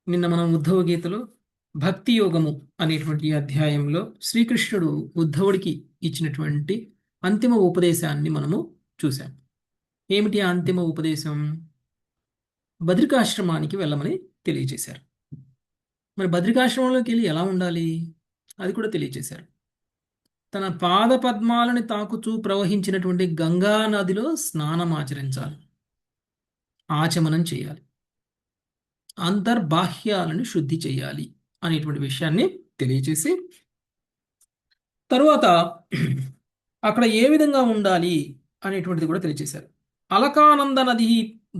నిన్న మనం ఉద్ధవ గీతలో భక్తి యోగము అనేటువంటి అధ్యాయంలో శ్రీకృష్ణుడు ఉద్ధవుడికి ఇచ్చినటువంటి అంతిమ ఉపదేశాన్ని మనము చూసాం. ఏమిటి ఆ అంతిమ ఉపదేశం? బద్రికాశ్రమానికి వెళ్ళమని తెలియజేశారు. మరి బద్రికాశ్రమంలోకి వెళ్ళి ఎలా ఉండాలి అది కూడా తెలియజేశారు. తన పాద పద్మాలని తాకుతూ ప్రవహించినటువంటి గంగా నదిలో స్నానం ఆచరించాలి, ఆచమనం చేయాలి, అంతర్బాహ్యాలను శుద్ధి చేయాలి అనేటువంటి విషయాన్ని తెలియచేసి, తరువాత అక్కడ ఏ విధంగా ఉండాలి అనేటువంటిది కూడా తెలియచేశారు. అలకానంద నది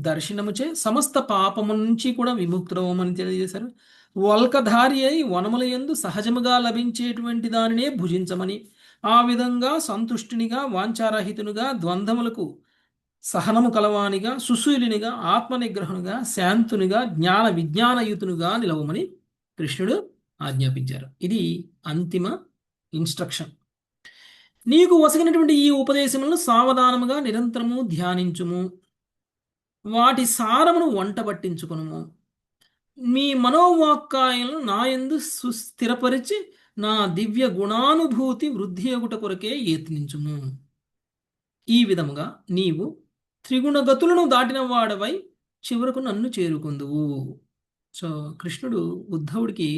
దర్శనముచే సమస్త పాపము నుంచి కూడా విముక్తుడవమని తెలియజేశారు. వల్కధారి అయి వనముల యందు సహజముగా లభించేటువంటి దానినే భుజించమని, ఆ విధంగా సంతుష్టినిగా, వాంఛారహితునిగా, ద్వంద్వములకు సహనము కలవానిగా, సుశీలినిగా, ఆత్మనిగ్రహునిగా, శాంతునిగా, జ్ఞాన విజ్ఞానయుతునిగా నిలవమని కృష్ణుడు ఆజ్ఞాపించారు. ఇది అంతిమ ఇన్స్ట్రక్షన్. నీకు వసగినటువంటి ఈ ఉపదేశములను సావధానముగా నిరంతరము ధ్యానించుము, వాటి సారమును వంట పట్టించుకును, మీ మనోవాక్కాయలను నాయందు సుస్థిరపరిచి నా దివ్య గుణానుభూతి వృద్ధి అగుట కొరకే యత్నించుము. ఈ విధముగా నీవు త్రిగుణగతులను దాటిన వాడవై చివరకు నన్ను చేరుకుందువు. సో కృష్ణుడు ఉద్ధవుడికి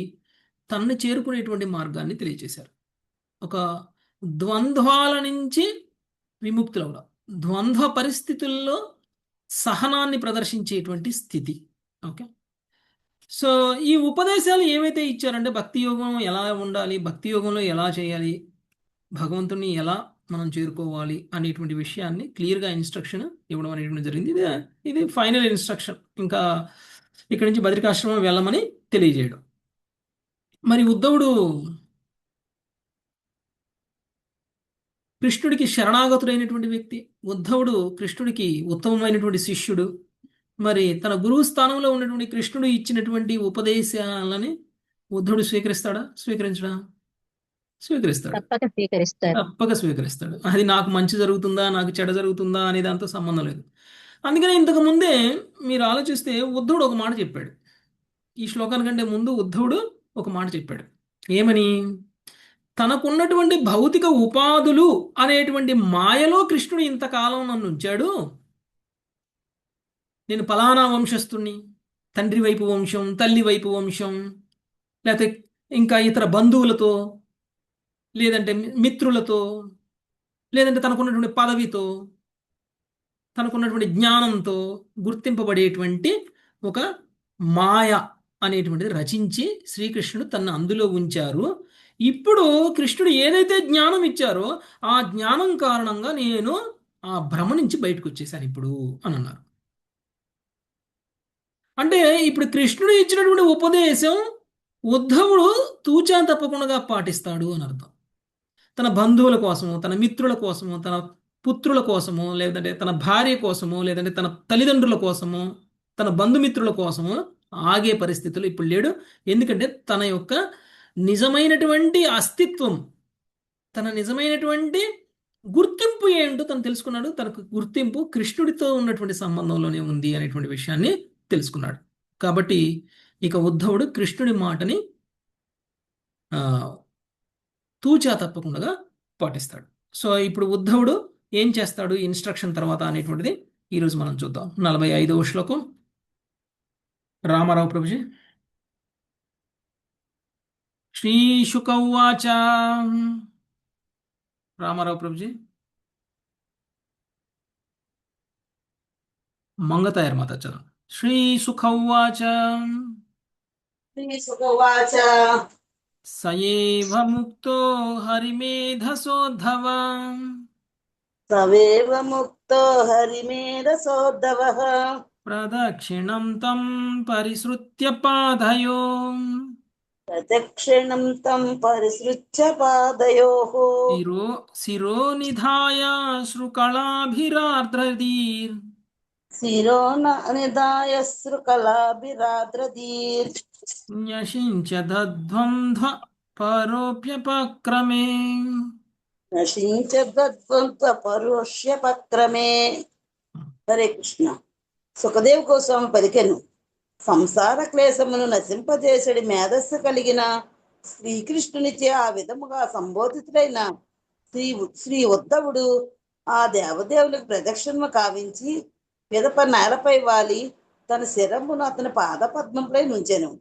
తనని చేరుకునేటువంటి మార్గాన్ని తెలియజేశారు. ఒక ద్వంద్వాల నుంచి విముక్తులవడం, ద్వంద్వ పరిస్థితుల్లో సహనాన్ని ప్రదర్శించేటువంటి స్థితి. ఓకే, సో ఈ ఉపదేశాలు ఏవైతే ఇచ్చారంటే భక్తి యోగం ఎలా ఉండాలి, భక్తి యోగంలో ఎలా చేయాలి, భగవంతుని ఎలా మనం చేరుకోవాలి అనేటువంటి విషయాన్ని క్లియర్గా ఇన్స్ట్రక్షన్ ఇవ్వడం అనేటువంటి జరిగింది. ఇది ఫైనల్ ఇన్స్ట్రక్షన్. ఇంకా ఇక్కడి నుంచి బద్రికాశ్రమం వెళ్ళమని తెలియజేయడం. మరి ఉద్ధవుడు కృష్ణుడికి శరణాగతుడైనటువంటి వ్యక్తి. ఉద్ధవుడు కృష్ణుడికి ఉత్తమమైనటువంటి శిష్యుడు. మరి తన గురువు స్థానంలో ఉన్నటువంటి కృష్ణుడు ఇచ్చినటువంటి ఉపదేశాలని ఉద్ధవుడు స్వీకరిస్తాడా? స్వీకరించడా? స్వీకరిస్తాడు. తప్పక స్వీకరిస్తారు. తప్పక స్వీకరిస్తాడు. అది నాకు మంచి జరుగుతుందా, నాకు చెడ జరుగుతుందా అనే దాంతో సంబంధం లేదు. అందుకనే ఇంతకు ముందే మీరు ఆలోచిస్తే ఉద్ధవుడు ఒక మాట చెప్పాడు. ఈ శ్లోకానికంటే ముందు ఉద్ధవుడు ఒక మాట చెప్పాడు. ఏమని? తనకున్నటువంటి భౌతిక ఉపాధులు అనేటువంటి మాయలో కృష్ణుడు ఇంతకాలం నన్ను ఉంచాడు. నేను ఫలానా వంశస్థుణ్ణి, తండ్రి వైపు వంశం, తల్లి వైపు వంశం, లేకపోతే ఇంకా ఇతర బంధువులతో, లేదంటే మిత్రులతో, లేదంటే తనకున్నటువంటి పదవితో, తనకున్నటువంటి జ్ఞానంతో గుర్తింపబడేటువంటి ఒక మాయ అనేటువంటిది రచించి శ్రీకృష్ణుడు తన అందులో ఉంచారు. ఇప్పుడు కృష్ణుడు ఏదైతే జ్ఞానం ఇచ్చారో ఆ జ్ఞానం కారణంగా నేను ఆ భ్రమ నుంచి బయటకు వచ్చేసాను ఇప్పుడు అని అన్నారు. అంటే ఇప్పుడు కృష్ణుడు ఇచ్చినటువంటి ఉపదేశం ఉద్ధవుడు తూచా తప్పకుండా పాటిస్తాడు అని అర్థం. తన బంధువుల కోసము, తన మిత్రుల కోసము, తన పుత్రుల కోసము, లేదంటే తన భార్య కోసము, లేదంటే తన తల్లిదండ్రుల కోసము, తన బంధుమిత్రుల కోసము ఆగే పరిస్థితులు ఇప్పుడు లేడు. ఎందుకంటే తన యొక్క నిజమైనటువంటి అస్తిత్వం, తన నిజమైనటువంటి గుర్తింపు ఏంటో తను తెలుసుకున్నాడు. తనకు గుర్తింపు కృష్ణుడితో ఉన్నటువంటి సంబంధంలోనే ఉంది అనేటువంటి విషయాన్ని తెలుసుకున్నాడు. కాబట్టి ఇక ఉద్ధవుడు కృష్ణుడి మాటని తూచా తప్పకుండా పాటిస్తాడు. సో ఇప్పుడు ఉద్ధవుడు ఏం చేస్తాడు ఇన్స్ట్రక్షన్ తర్వాత అనేటువంటిది ఈరోజు మనం చూద్దాం. 45వ శ్లోకం. రామారావు ప్రభుజీ. శ్రీశుక ఉవాచ. రామారావు ప్రభుజీ. మంగతాయర్ మాత చదువు. శ్రీశుక ఉవాచ. శ్రీశుక ఉవాచ. సయేవ ముక్తో హరిమేధసోద్ధవ. సవేవ ముక్తో హరిమేధసోద్ధవః. ప్రదక్షిణం తం పరిసృత్య పాదయో. ప్రదక్షిణం తం పరిసృత్య పాదయోః. శిరో నిధాయ శృకళాభిరార్ద్రదీర్. శిరో నిధాయ శృకళాభిరార్ద్రదీర్. న్యషించద్వంద్వ పరోప్యపక్రమే. నశించద్వంద్వ పరోష్యపక్రమే. హరే కృష్ణ. సుఖదేవ్ గోస్వామి పలికెను, సంసార క్లేశమును నశింపజేసడి మేధస్సు కలిగిన శ్రీకృష్ణునిచే ఆ విధముగా సంబోధితుడైన శ్రీ శ్రీ ఉద్ధవుడు ఆ దేవదేవులకు ప్రదక్షిణము కావించి పిదప నేలపై వాలి తన శిరమును అతని పాద పద్మంపై నుంచెను.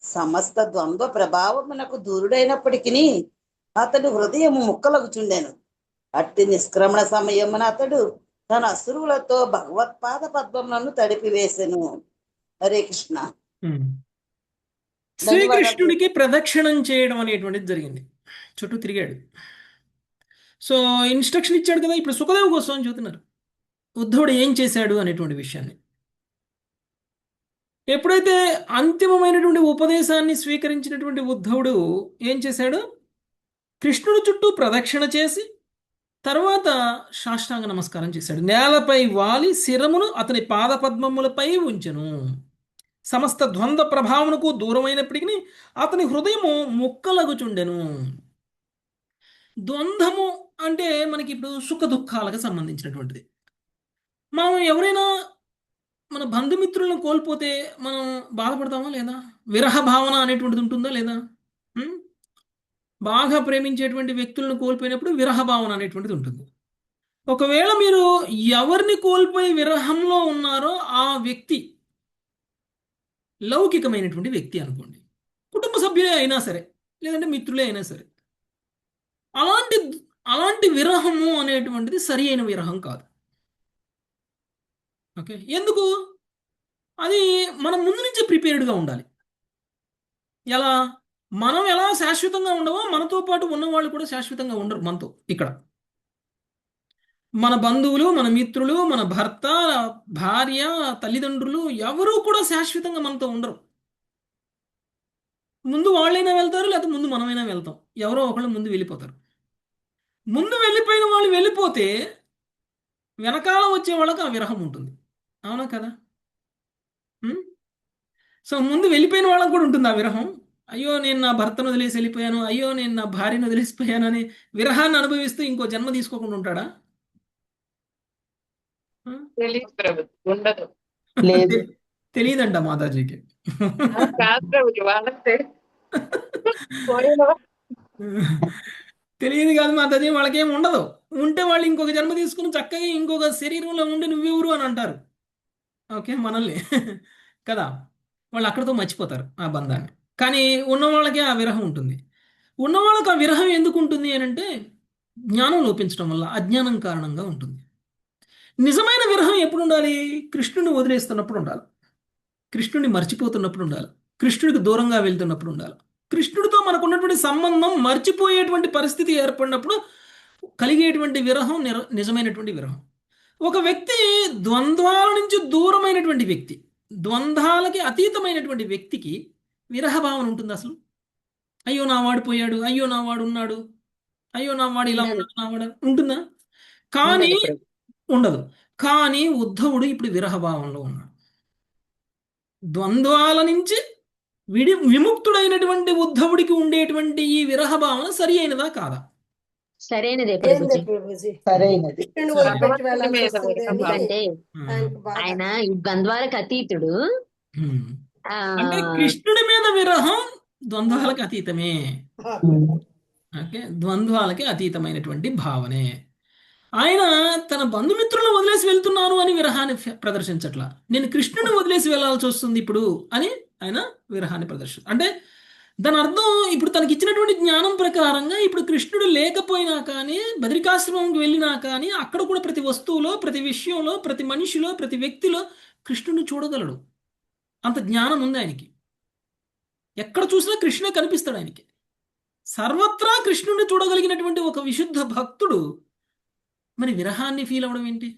సమస్త ద్వంద్వ ప్రభావమునకు దూరుడైనప్పటికీ అతడు హృదయము ముక్కలగుచుండెను. అట్టి నిష్క్రమణ సమయమున అతడు తన అసురులతో భగవత్పాద పద్మములను తడిపివేసెను. హరే కృష్ణ. ధన్యవాదాలు. శ్రీకృష్ణుడికి ప్రదక్షిణం చేయడం అనేటువంటిది జరిగింది. చుట్టూ తిరిగాడు. సో ఇన్స్ట్రక్షన్ ఇచ్చాడు కదా. ఇప్పుడు సుఖదేవ గోస్వామి చూస్తున్నారు ఉద్ధవుడు ఏం చేశాడు అనేటువంటి విషయాన్ని. ఎప్పుడైతే అంతిమమైనటువంటి ఉపదేశాన్ని స్వీకరించినటువంటి ఉద్ధవుడు ఏం చేశాడు? కృష్ణుడి చుట్టూ ప్రదక్షిణ చేసి తర్వాత సాష్టాంగ నమస్కారం చేశాడు. నేలపై వాలి శిరమును అతని పాదపద్మములపై ఉంచెను. సమస్త ద్వంద్వ ప్రభావమునకు దూరమైనప్పటికీ అతని హృదయము ముక్కలగుచుండెను. ద్వంద్వము అంటే మనకి ఇప్పుడు సుఖ దుఃఖాలకు సంబంధించినటువంటిది. మనం ఎవరైనా మన బంధుమిత్రులను కోల్పోతే మనం బాధపడతామా లేదా? విరహ భావన అనేటువంటిది ఉంటుందా లేదా? ఉం? బాగా ప్రేమించేటువంటి వ్యక్తులను కోల్పోయినప్పుడు విరహ భావన అనేటువంటిది ఉంటుంది. ఒకవేళ మీరు ఎవరిని కోల్పోయి విరహంలో ఉన్నారో ఆ వ్యక్తి లౌకికమైనటువంటి వ్యక్తి అనుకోండి, కుటుంబ సభ్యులే అయినా సరే, లేదంటే మిత్రులే అయినా సరే, అలాంటి అలాంటి విరహము అనేటువంటిది సరి అయిన విరహం కాదు. ఓకే, ఎందుకు? అది మనం ముందు నుంచే ప్రిపేర్డ్గా ఉండాలి. ఎలా? మనం ఎలా శాశ్వతంగా ఉండవో మనతో పాటు ఉన్నవాళ్ళు కూడా శాశ్వతంగా ఉండరు మనతో. ఇక్కడ మన బంధువులు, మన మిత్రులు, మన భర్త, భార్య, తల్లిదండ్రులు ఎవరూ కూడా శాశ్వతంగా మనతో ఉండరు. ముందు వాళ్ళైనా వెళ్తారు, లేకపోతే ముందు మనమైనా వెళ్తాం. ఎవరో ఒకళ్ళు ముందు వెళ్ళిపోతారు. ముందు వెళ్ళిపోయిన వాళ్ళు వెళ్ళిపోతే వెనకాల వచ్చే వాళ్ళకి ఆ విరహం ఉంటుంది. అవునా కదా? సో ముందు వెళ్ళిపోయిన వాళ్ళకి కూడా ఉంటుంది ఆ విరహం. అయ్యో నేను నా భర్తను వదిలేసి వెళ్ళిపోయాను, అయ్యో నేను నా భార్యను వదిలేసిపోయాను అని విరహాన్ని అనుభవిస్తూ ఇంకో జన్మ తీసుకోకుండా ఉంటాడా? తెలీదు ప్రభు, ఉండదు. లేదు. తెలియదంట మాతాజీకి. కాదు ప్రభు, వాళ్ళకి పోయిన తెలియదు కాదు మాతాజీ, వాళ్ళకేం ఉండదు. ఉంటే వాళ్ళు ఇంకొక జన్మ తీసుకుని చక్కగా ఇంకొక శరీరంలో ఉండి నువ్వెవరు అని అంటారు. ఓకే, మనల్ని కదా, వాళ్ళు అక్కడితో మర్చిపోతారు ఆ బంధాన్ని. కానీ ఉన్న వాళ్ళకే ఆ విరహం ఉంటుంది. ఉన్న వాళ్ళకి ఆ విరహం ఎందుకు ఉంటుంది అని అంటే జ్ఞానం లోపించడం వల్ల, అజ్ఞానం కారణంగా ఉంటుంది. నిజమైన విరహం ఎప్పుడు ఉండాలి? కృష్ణుని వదిలేస్తున్నప్పుడు ఉండాలి, కృష్ణుడిని మర్చిపోతున్నప్పుడు ఉండాలి, కృష్ణుడికి దూరంగా వెళ్తున్నప్పుడు ఉండాలి. కృష్ణుడితో మనకు ఉన్నటువంటి సంబంధం మర్చిపోయేటువంటి పరిస్థితి ఏర్పడినప్పుడు కలిగేటువంటి విరహం నిజమైనటువంటి విరహం. ఒక వ్యక్తి ద్వంద్వాల నుంచి దూరమైనటువంటి వ్యక్తి, ద్వంద్వాలకి అతీతమైనటువంటి వ్యక్తికి విరహ భావన ఉంటుంది అసలు? అయ్యో నా వాడు పోయాడు, అయ్యో నా వాడు ఉన్నాడు, అయ్యో నా వాడు ఇలా ఉన్నాడు, నా వాడు ఉంటుందా? కానీ ఉండదు ప్రభు. ఉండదు. కానీ ఉద్ధవుడు ఇప్పుడు విరహ భావంలో ఉన్నాడు. ద్వంద్వాల నుంచి విముక్తుడైనటువంటి ఉద్ధవుడికి ఉండేటువంటి ఈ విరహ భావన సరి అయినదా కాదా? సరైనదే ఏంది ప్రభుజీ. ప్రభుజీ? సరైనది. కృష్ణుని వదిలిపెట్టి భగవంతుడి వెళ్ళాల్సి మీద వస్తుంది విరహం అని ఎందుకంటే ఆయనకు బాధ. ఆయన ఈ ద్వంద్వాలకు అతీతుడు. హ్మ్. ఆ అంటే కృష్ణుడి మీద విరహం ద్వంద్వాలకు అతీతమే. ఓకే, ద్వంద్వాలకి అతీతమైనటువంటి భావనే. ఆయన తన బంధుమిత్రులను వదిలేసి వెళ్తున్నాను అని విరహాన్ని ప్రదర్శించట్లా. నేను కృష్ణుని వదిలేసి వెళ్ళాల్సి వస్తుంది ఇప్పుడు అని ఆయన విరహాన్ని అంటే దాని అర్థం ఇప్పుడు తనకి ఇచ్చినటువంటి జ్ఞానం ప్రకారంగా ఇప్పుడు కృష్ణుడు లేకపోయినా కానీ, బద్రికాశ్రమంకి వెళ్ళినా కానీ అక్కడ కూడా ప్రతి వస్తువులో, ప్రతి విషయంలో, ప్రతి మనిషిలో, ప్రతి వ్యక్తిలో కృష్ణుడిని చూడగలడు. అంత జ్ఞానం ఉంది ఆయనకి. ఎక్కడ చూసినా కృష్ణుడే కనిపిస్తాడు ఆయనకి. సర్వత్రా కృష్ణుడిని చూడగలిగినటువంటి ఒక విశుద్ధ భక్తుడు మరి విరహాన్ని ఫీల్ అవడం ఏంటి?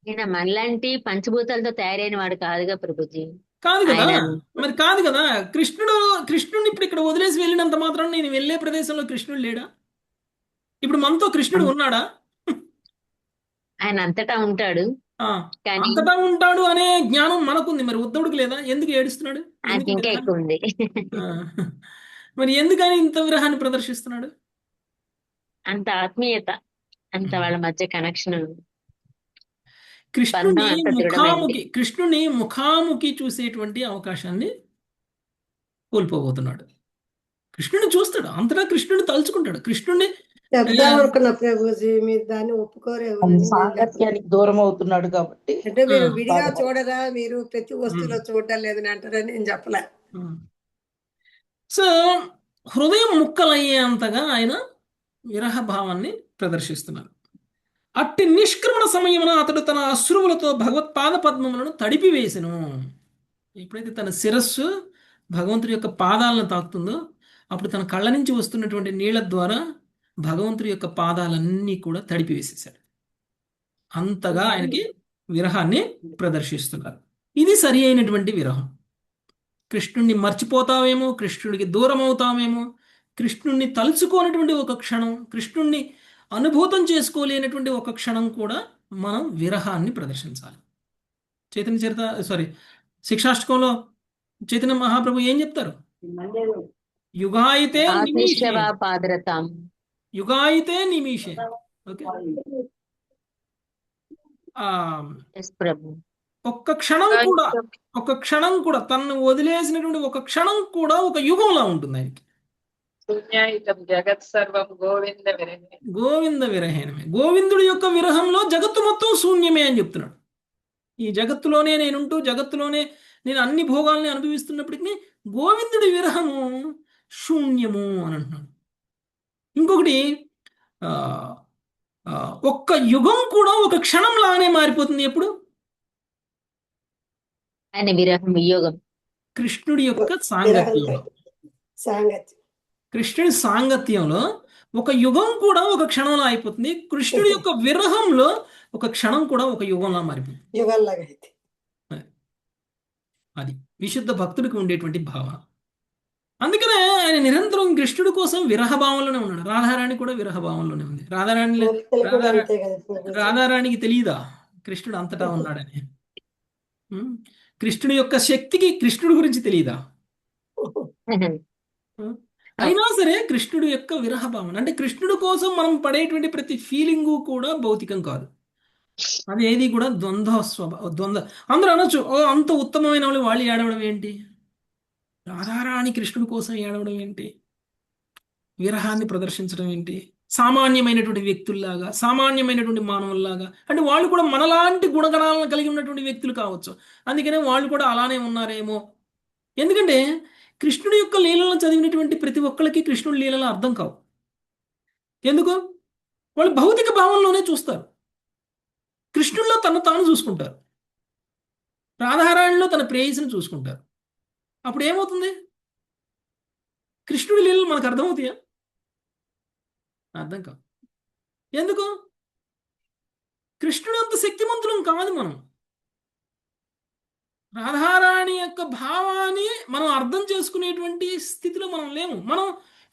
ఈయన మనలాంటి పంచభూతాలతో తయారైన వాడు కాదుగా ప్రభుజీ. కాదు కదా, ఆయన మరి కాదు కదా. కృష్ణుడిని ఇప్పుడు ఇక్కడ వదిలేసి వెళ్ళినంత మాత్రం నేను వెళ్ళే ప్రదేశంలో కృష్ణుడు లేడా? ఇప్పుడు మనతో కృష్ణుడు ఉన్నాడా? ఆయన అంతటా ఉంటాడు. ఆ, కానీ అంతటా ఉంటాడు అనే జ్ఞానం మనకుంది. మరి ఉద్ధవుడికి లేదా? ఎందుకు ఏడుస్తున్నాడు? ఆయనకి ఎందుకు ఇంకా విరహాన్ని? ఎక్కువ ఉంది. ఆ, మరి ఎందుకని ఇంత విరహాన్ని ప్రదర్శిస్తున్నాడు? అంత ఆత్మీయత, అంత వాళ్ళ మధ్య కనెక్షన్. కృష్ణుని అంతా దృఢమైంది. కృష్ణుని ముఖాముఖి చూసేటువంటి అవకాశాన్ని కోల్పోబోతున్నాడు. కృష్ణుని చూస్తాడు, అంతటా కృష్ణుని తలుచుకుంటాడు. కృష్ణుని చెప్దాం అనుకున్న ప్రభుజీ, మీరు దాన్ని ఒప్పుకోరేమో అని నేను చెప్పాను. సాంగత్యానికి దూరం అవుతున్నాడు కాబట్టి అంటే మీరు ఆ. విడిగా చూడరా, మీరు ప్రతి వస్తువులో చూడటం లేదని అంటారని నేను చెప్పలే. సో హృదయం ముక్కలయ్యేంతగా ఆయన విరహ భావాన్ని ప్రదర్శిస్తున్నారు. అట్టి నిష్క్రమణ సమయమున అతడు తన అశ్రువులతో భగవత్పాద పద్మములను తడిపివేసెను. ఎప్పుడైతే తన శిరస్సు భగవంతుడి యొక్క పాదాలను తాకుతుందో అప్పుడు తన కళ్ళ నుంచి వస్తున్నటువంటి నీళ్ల ద్వారా భగవంతుడి యొక్క పాదాలన్నీ కూడా తడిపివేసేశాడు. అంతగా ఆయనకి విరహాన్ని ప్రదర్శిస్తున్నారు. ఇది సరి అయినటువంటి విరహం. కృష్ణుణ్ణి మర్చిపోతావేమో, కృష్ణుడికి దూరం అవుతామేమో, కృష్ణుణ్ణి తలుచుకోనటువంటి ఒక క్షణం, కృష్ణుణ్ణి అనుభూతం చేసుకోలేనటువంటి ఒక క్షణం కూడా మనం విరహాన్ని ప్రదర్శించాలి. చైతన్య శిక్షాష్టకంలో చైతన్య మహాప్రభు ఏం చెప్తారు? యుగాయితే నిమిషే, ఆశిషవ పాదరతాం. యుగాయితే నిమిషే. ఓకే, ఎస్ ప్రభు. ఒక్క క్షణం కూడా తనను వదిలేసినటువంటి ఒక క్షణం కూడా ఒక యుగంలా ఉంటుంది ఆయనకి. శూన్యాయుతం జగత్ సర్వం గోవింద విరహే. గోవింద విరహేనమే. గోవిందుడి యొక్క విరహంలో జగత్తు మొత్తం శూన్యమే అని చెప్తున్నాడు. ఈ జగత్తులోనే నేనుంటూ జగత్తులోనే నేను అన్ని భోగాల్ని అనుభవిస్తున్నప్పటికీ గోవిందుడి విరహము శూన్యము అని అంటున్నాడు. ఇంకొకటి ఒక్క యుగం కూడా ఒక క్షణంలానే మారిపోతుంది. ఎప్పుడు? ఆయన విరహం, వియోగం. కృష్ణుడి యొక్క సాంగత్యం. కృష్ణుడి సాంగత్యంలో ఒక యుగం కూడా ఒక క్షణంలో అయిపోతుంది. కృష్ణుడి యొక్క విరహంలో ఒక క్షణం కూడా ఒక యుగంలా మారిపోతుంది. యుగాల్లాగా అయితే అది విశుద్ధ భక్తుడికి ఉండేటువంటి భావన. అందుకనే ఆయన నిరంతరం కృష్ణుడి కోసం విరహ భావంలోనే ఉన్నాడు. రాధారాణి కూడా విరహ భావంలోనే ఉంది. రాధారాణికి తెలియదా కృష్ణుడు అంతటా ఉన్నాడని? కృష్ణుడి యొక్క శక్తికి కృష్ణుడి గురించి తెలియదా? అయినా సరే కృష్ణుడి యొక్క విరహ భావన, అంటే కృష్ణుడి కోసం మనం పడేటువంటి ప్రతి ఫీలింగు కూడా భౌతికం కాదు. అది ఏది కూడా ద్వంద్వ. అందరూ అనొచ్చు, ఓ అంత ఉత్తమమైన వాళ్ళు ఏడవడం ఏంటి, రాధారాణి కృష్ణుడి కోసం ఏడవడం ఏంటి, విరహాన్ని ప్రదర్శించడం ఏంటి, సామాన్యమైనటువంటి వ్యక్తుల్లాగా, సామాన్యమైనటువంటి మానవుల్లాగా. అంటే వాళ్ళు కూడా మనలాంటి గుణగణాలను కలిగి ఉన్నటువంటి వ్యక్తులు కావచ్చు. అందుకనే వాళ్ళు కూడా అలానే ఉన్నారేమో. ఎందుకంటే కృష్ణుడి యొక్క లీలలను చదివినటువంటి ప్రతి ఒక్కరికి కృష్ణుడి లీలలు అర్థం కావు. ఎందుకు? వాళ్ళు భౌతిక భావంలోనే చూస్తారు. కృష్ణుడిలో తాను చూసుకుంటారు, రాధారాణిలో తన ప్రేయసిని చూసుకుంటారు. అప్పుడు ఏమవుతుంది? కృష్ణుడి లీలలు మనకు అర్థమవుతాయా? అర్థం కావు. ఎందుకు? కృష్ణుడు అంత శక్తిమంతులం కాదు మనం. రాధారాణి యొక్క భావాన్ని మనం అర్థం చేసుకునేటువంటి స్థితిలో మనం లేము. మనం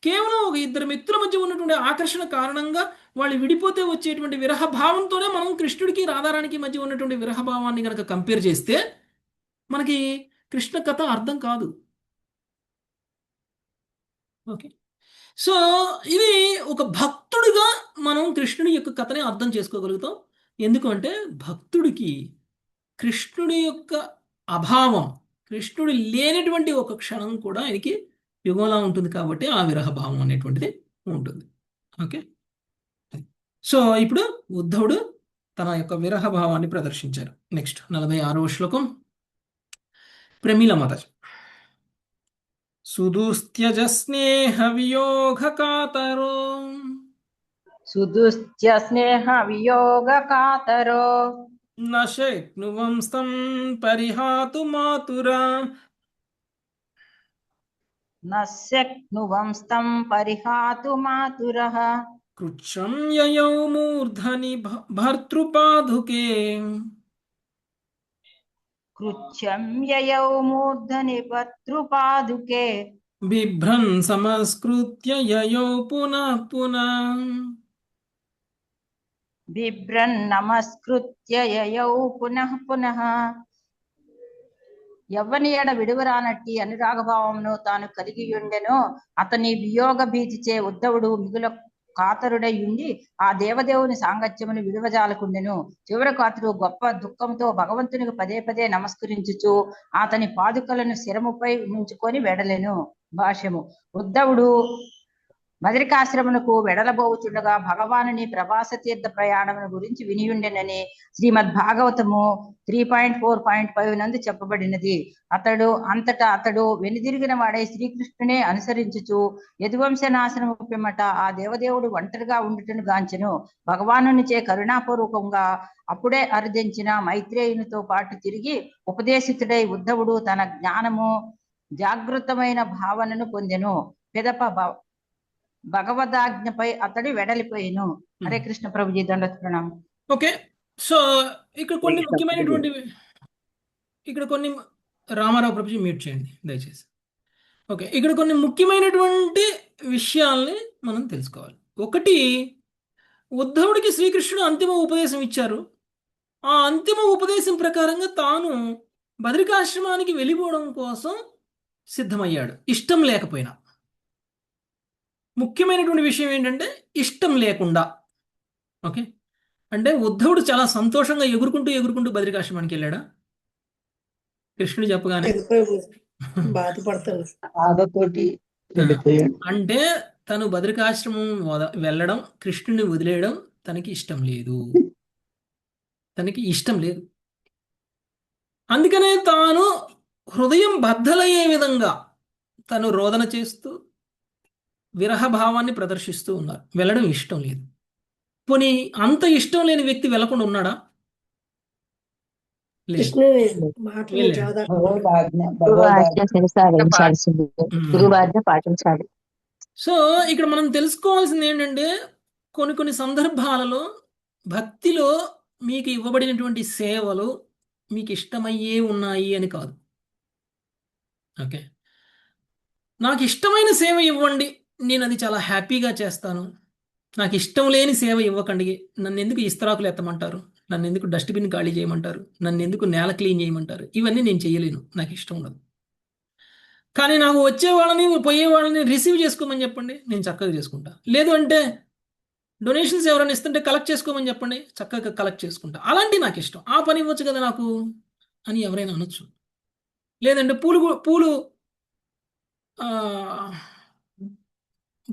కేవలం ఒక ఇద్దరు మిత్రుల మధ్య ఉన్నటువంటి ఆకర్షణ కారణంగా వాళ్ళు విడిపోతే వచ్చేటువంటి విరహ భావంతోనే మనం కృష్ణుడికి రాధారాణికి మధ్య ఉన్నటువంటి విరహ భావాన్ని కనుక కంపేర్ చేస్తే మనకి కృష్ణ కథ అర్థం కాదు. ఓకే, సో ఇది ఒక భక్తుడిగా మనం కృష్ణుడి యొక్క కథని అర్థం చేసుకోగలుగుతాం. ఎందుకంటే భక్తుడికి కృష్ణుడి యొక్క అభావం, కృష్ణుడు లేనటువంటి ఒక క్షణం కూడా ఆయనకి యుగంలా ఉంటుంది. కాబట్టి ఆ విరహ భావం అనేటువంటిది ఉంటుంది. ఓకే, సో ఇప్పుడు ఉద్ధవుడు తన యొక్క విరహ భావాన్ని ప్రదర్శించారు. నెక్స్ట్ 46వ శ్లోకం. ప్రమిళమత సుదుస్త్యజ స్నేహ వియోగ కాతరో సుదుస్త్య స్నేహ వియోగ కాతరో న శక్నువంస్తం పరిహాతు మాతురా న శక్నువంస్తం పరిహాతు మాతురః కృచ్ఛ్రం యయౌ మూర్ధని భర్తృపాదుకే కృచ్ఛ్యం యయౌ మూర్ధని భర్తృపాదుకే బిభ్రన్ సమస్కృత్య యయౌ పునః పునః బిభ్రన్ నమస్కృత్య యయౌ పునః పునః. ఎవ్వని ఎడ విడువరానట్టి అనురాగభావమును తాను కలిగి ఉండెనో అతని వియోగ భీతిచే ఉద్ధవుడు కాతరుడై ఉండి ఆ దేవదేవుని సాంగత్యమును విడువజాలకుండెను. చివరకు అతడు గొప్ప దుఃఖంతో భగవంతునికి పదే పదే నమస్కరించుచు అతని పాదుకలను శిరముపై నుంచుకొని వెడలెను. భాష్యము. ఉద్ధవుడు బదరికాశ్రమునకు వెడలబోచుండగా భగవానుని ప్రభాస తీర్థ ప్రయాణమును గురించి వినియుండెనని శ్రీమద్ భాగవతము 3.4.5 నందు చెప్పబడినది. అతడు వెనుదిరిగిన వాడై శ్రీకృష్ణునే అనుసరించుచు యదువంశ నాశనము పిమ్మట ఆ దేవదేవుడు ఒంటరిగా ఉండుటను గాంచెను. భగవానునిచే కరుణాపూర్వకంగా అప్పుడే అరుదించిన మైత్రేయునితో పాటు తిరిగి ఉపదేశితుడై ఉద్ధవుడు తన జ్ఞానము జాగృతమైన భావనను పొందెను. పిదప భగవదాజ్ఞపై అతడు వెడలిపోయిను. హరే కృష్ణ ప్రభుజీ, దండోత్ ప్రణామం. ఓకే. సో ఇక్కడ కొన్ని ముఖ్యమైనటువంటి రామారావు ప్రభుజీ మ్యూట్ చేయండి దయచేసి. ఓకే, ఇక్కడ కొన్ని ముఖ్యమైనటువంటి విషయాల్ని మనం తెలుసుకోవాలి. ఒకటి, ఉద్ధవుడికి శ్రీకృష్ణుడు అంతిమ ఉపదేశం ఇచ్చారు. ఆ అంతిమ ఉపదేశం ప్రకారంగా తాను బదరికాశ్రమానికి వెళ్ళిపోవడం కోసం సిద్ధమయ్యాడు, ఇష్టం లేకపోయినా. ముఖ్యమైనటువంటి విషయం ఏంటంటే ఇష్టం లేకుండా. ఓకే, అంటే ఉద్ధవుడు చాలా సంతోషంగా ఎగురుకుంటూ బదరికాశ్రమానికి వెళ్ళాడా? కృష్ణుడు చెప్పగానే బాధపడతాను. బాధతోటి వెళ్ళిపోయాడు. అంటే తను బదరికాశ్రమం వెళ్ళడం, కృష్ణుని వదిలేయడం తనకి ఇష్టం లేదు. అందుకనే తాను హృదయం బద్దలయ్యే విధంగా తను రోదన చేస్తూ విరహభావాన్ని ప్రదర్శిస్తూ ఉన్నారు. వెళ్ళడం ఇష్టం లేదు. పోనీ అంత ఇష్టం లేని వ్యక్తి వెళ్లకుండా ఉన్నాడా? లేదు. కృష్ణుని మాటలు వెళ్ళాడు. చదవడం. భగవదాజ్ఞ గురువాజ్ఞ శిరసావహించాల్సింది, గురువాజ్ఞ పాటించాలి. సో ఇక్కడ మనం తెలుసుకోవాల్సింది ఏంటంటే కొన్ని సందర్భాలలో భక్తిలో మీకు ఇవ్వబడినటువంటి సేవలు మీకు ఇష్టమయ్యే ఉన్నాయి అని కాదు. ఓకే, నాకు ఇష్టమైన సేవ ఇవ్వండి, నేను అది చాలా హ్యాపీగా చేస్తాను. నాకు ఇష్టం లేని సేవ ఇవ్వకండి. నన్ను ఎందుకు ఇస్తరాకులు ఎత్తమంటారు, నన్ను ఎందుకు డస్ట్బిన్ ఖాళీ చేయమంటారు, నన్ను ఎందుకు నేల క్లీన్ చేయమంటారు, ఇవన్నీ నేను చేయలేను, నాకు ఇష్టం ఉండదు. కానీ నాకు వచ్చే వాళ్ళని పోయే వాళ్ళని రిసీవ్ చేసుకోమని చెప్పండి, నేను చక్కగా చేసుకుంటా. లేదు అంటే డొనేషన్స్ ఎవరైనా ఇస్తుంటే కలెక్ట్ చేసుకోమని చెప్పండి, చక్కగా కలెక్ట్ చేసుకుంటా. అలాంటి నాకు ఇష్టం, ఆ పని ఇవ్వచ్చు కదా నాకు అని ఎవరైనా అనొచ్చు. లేదంటే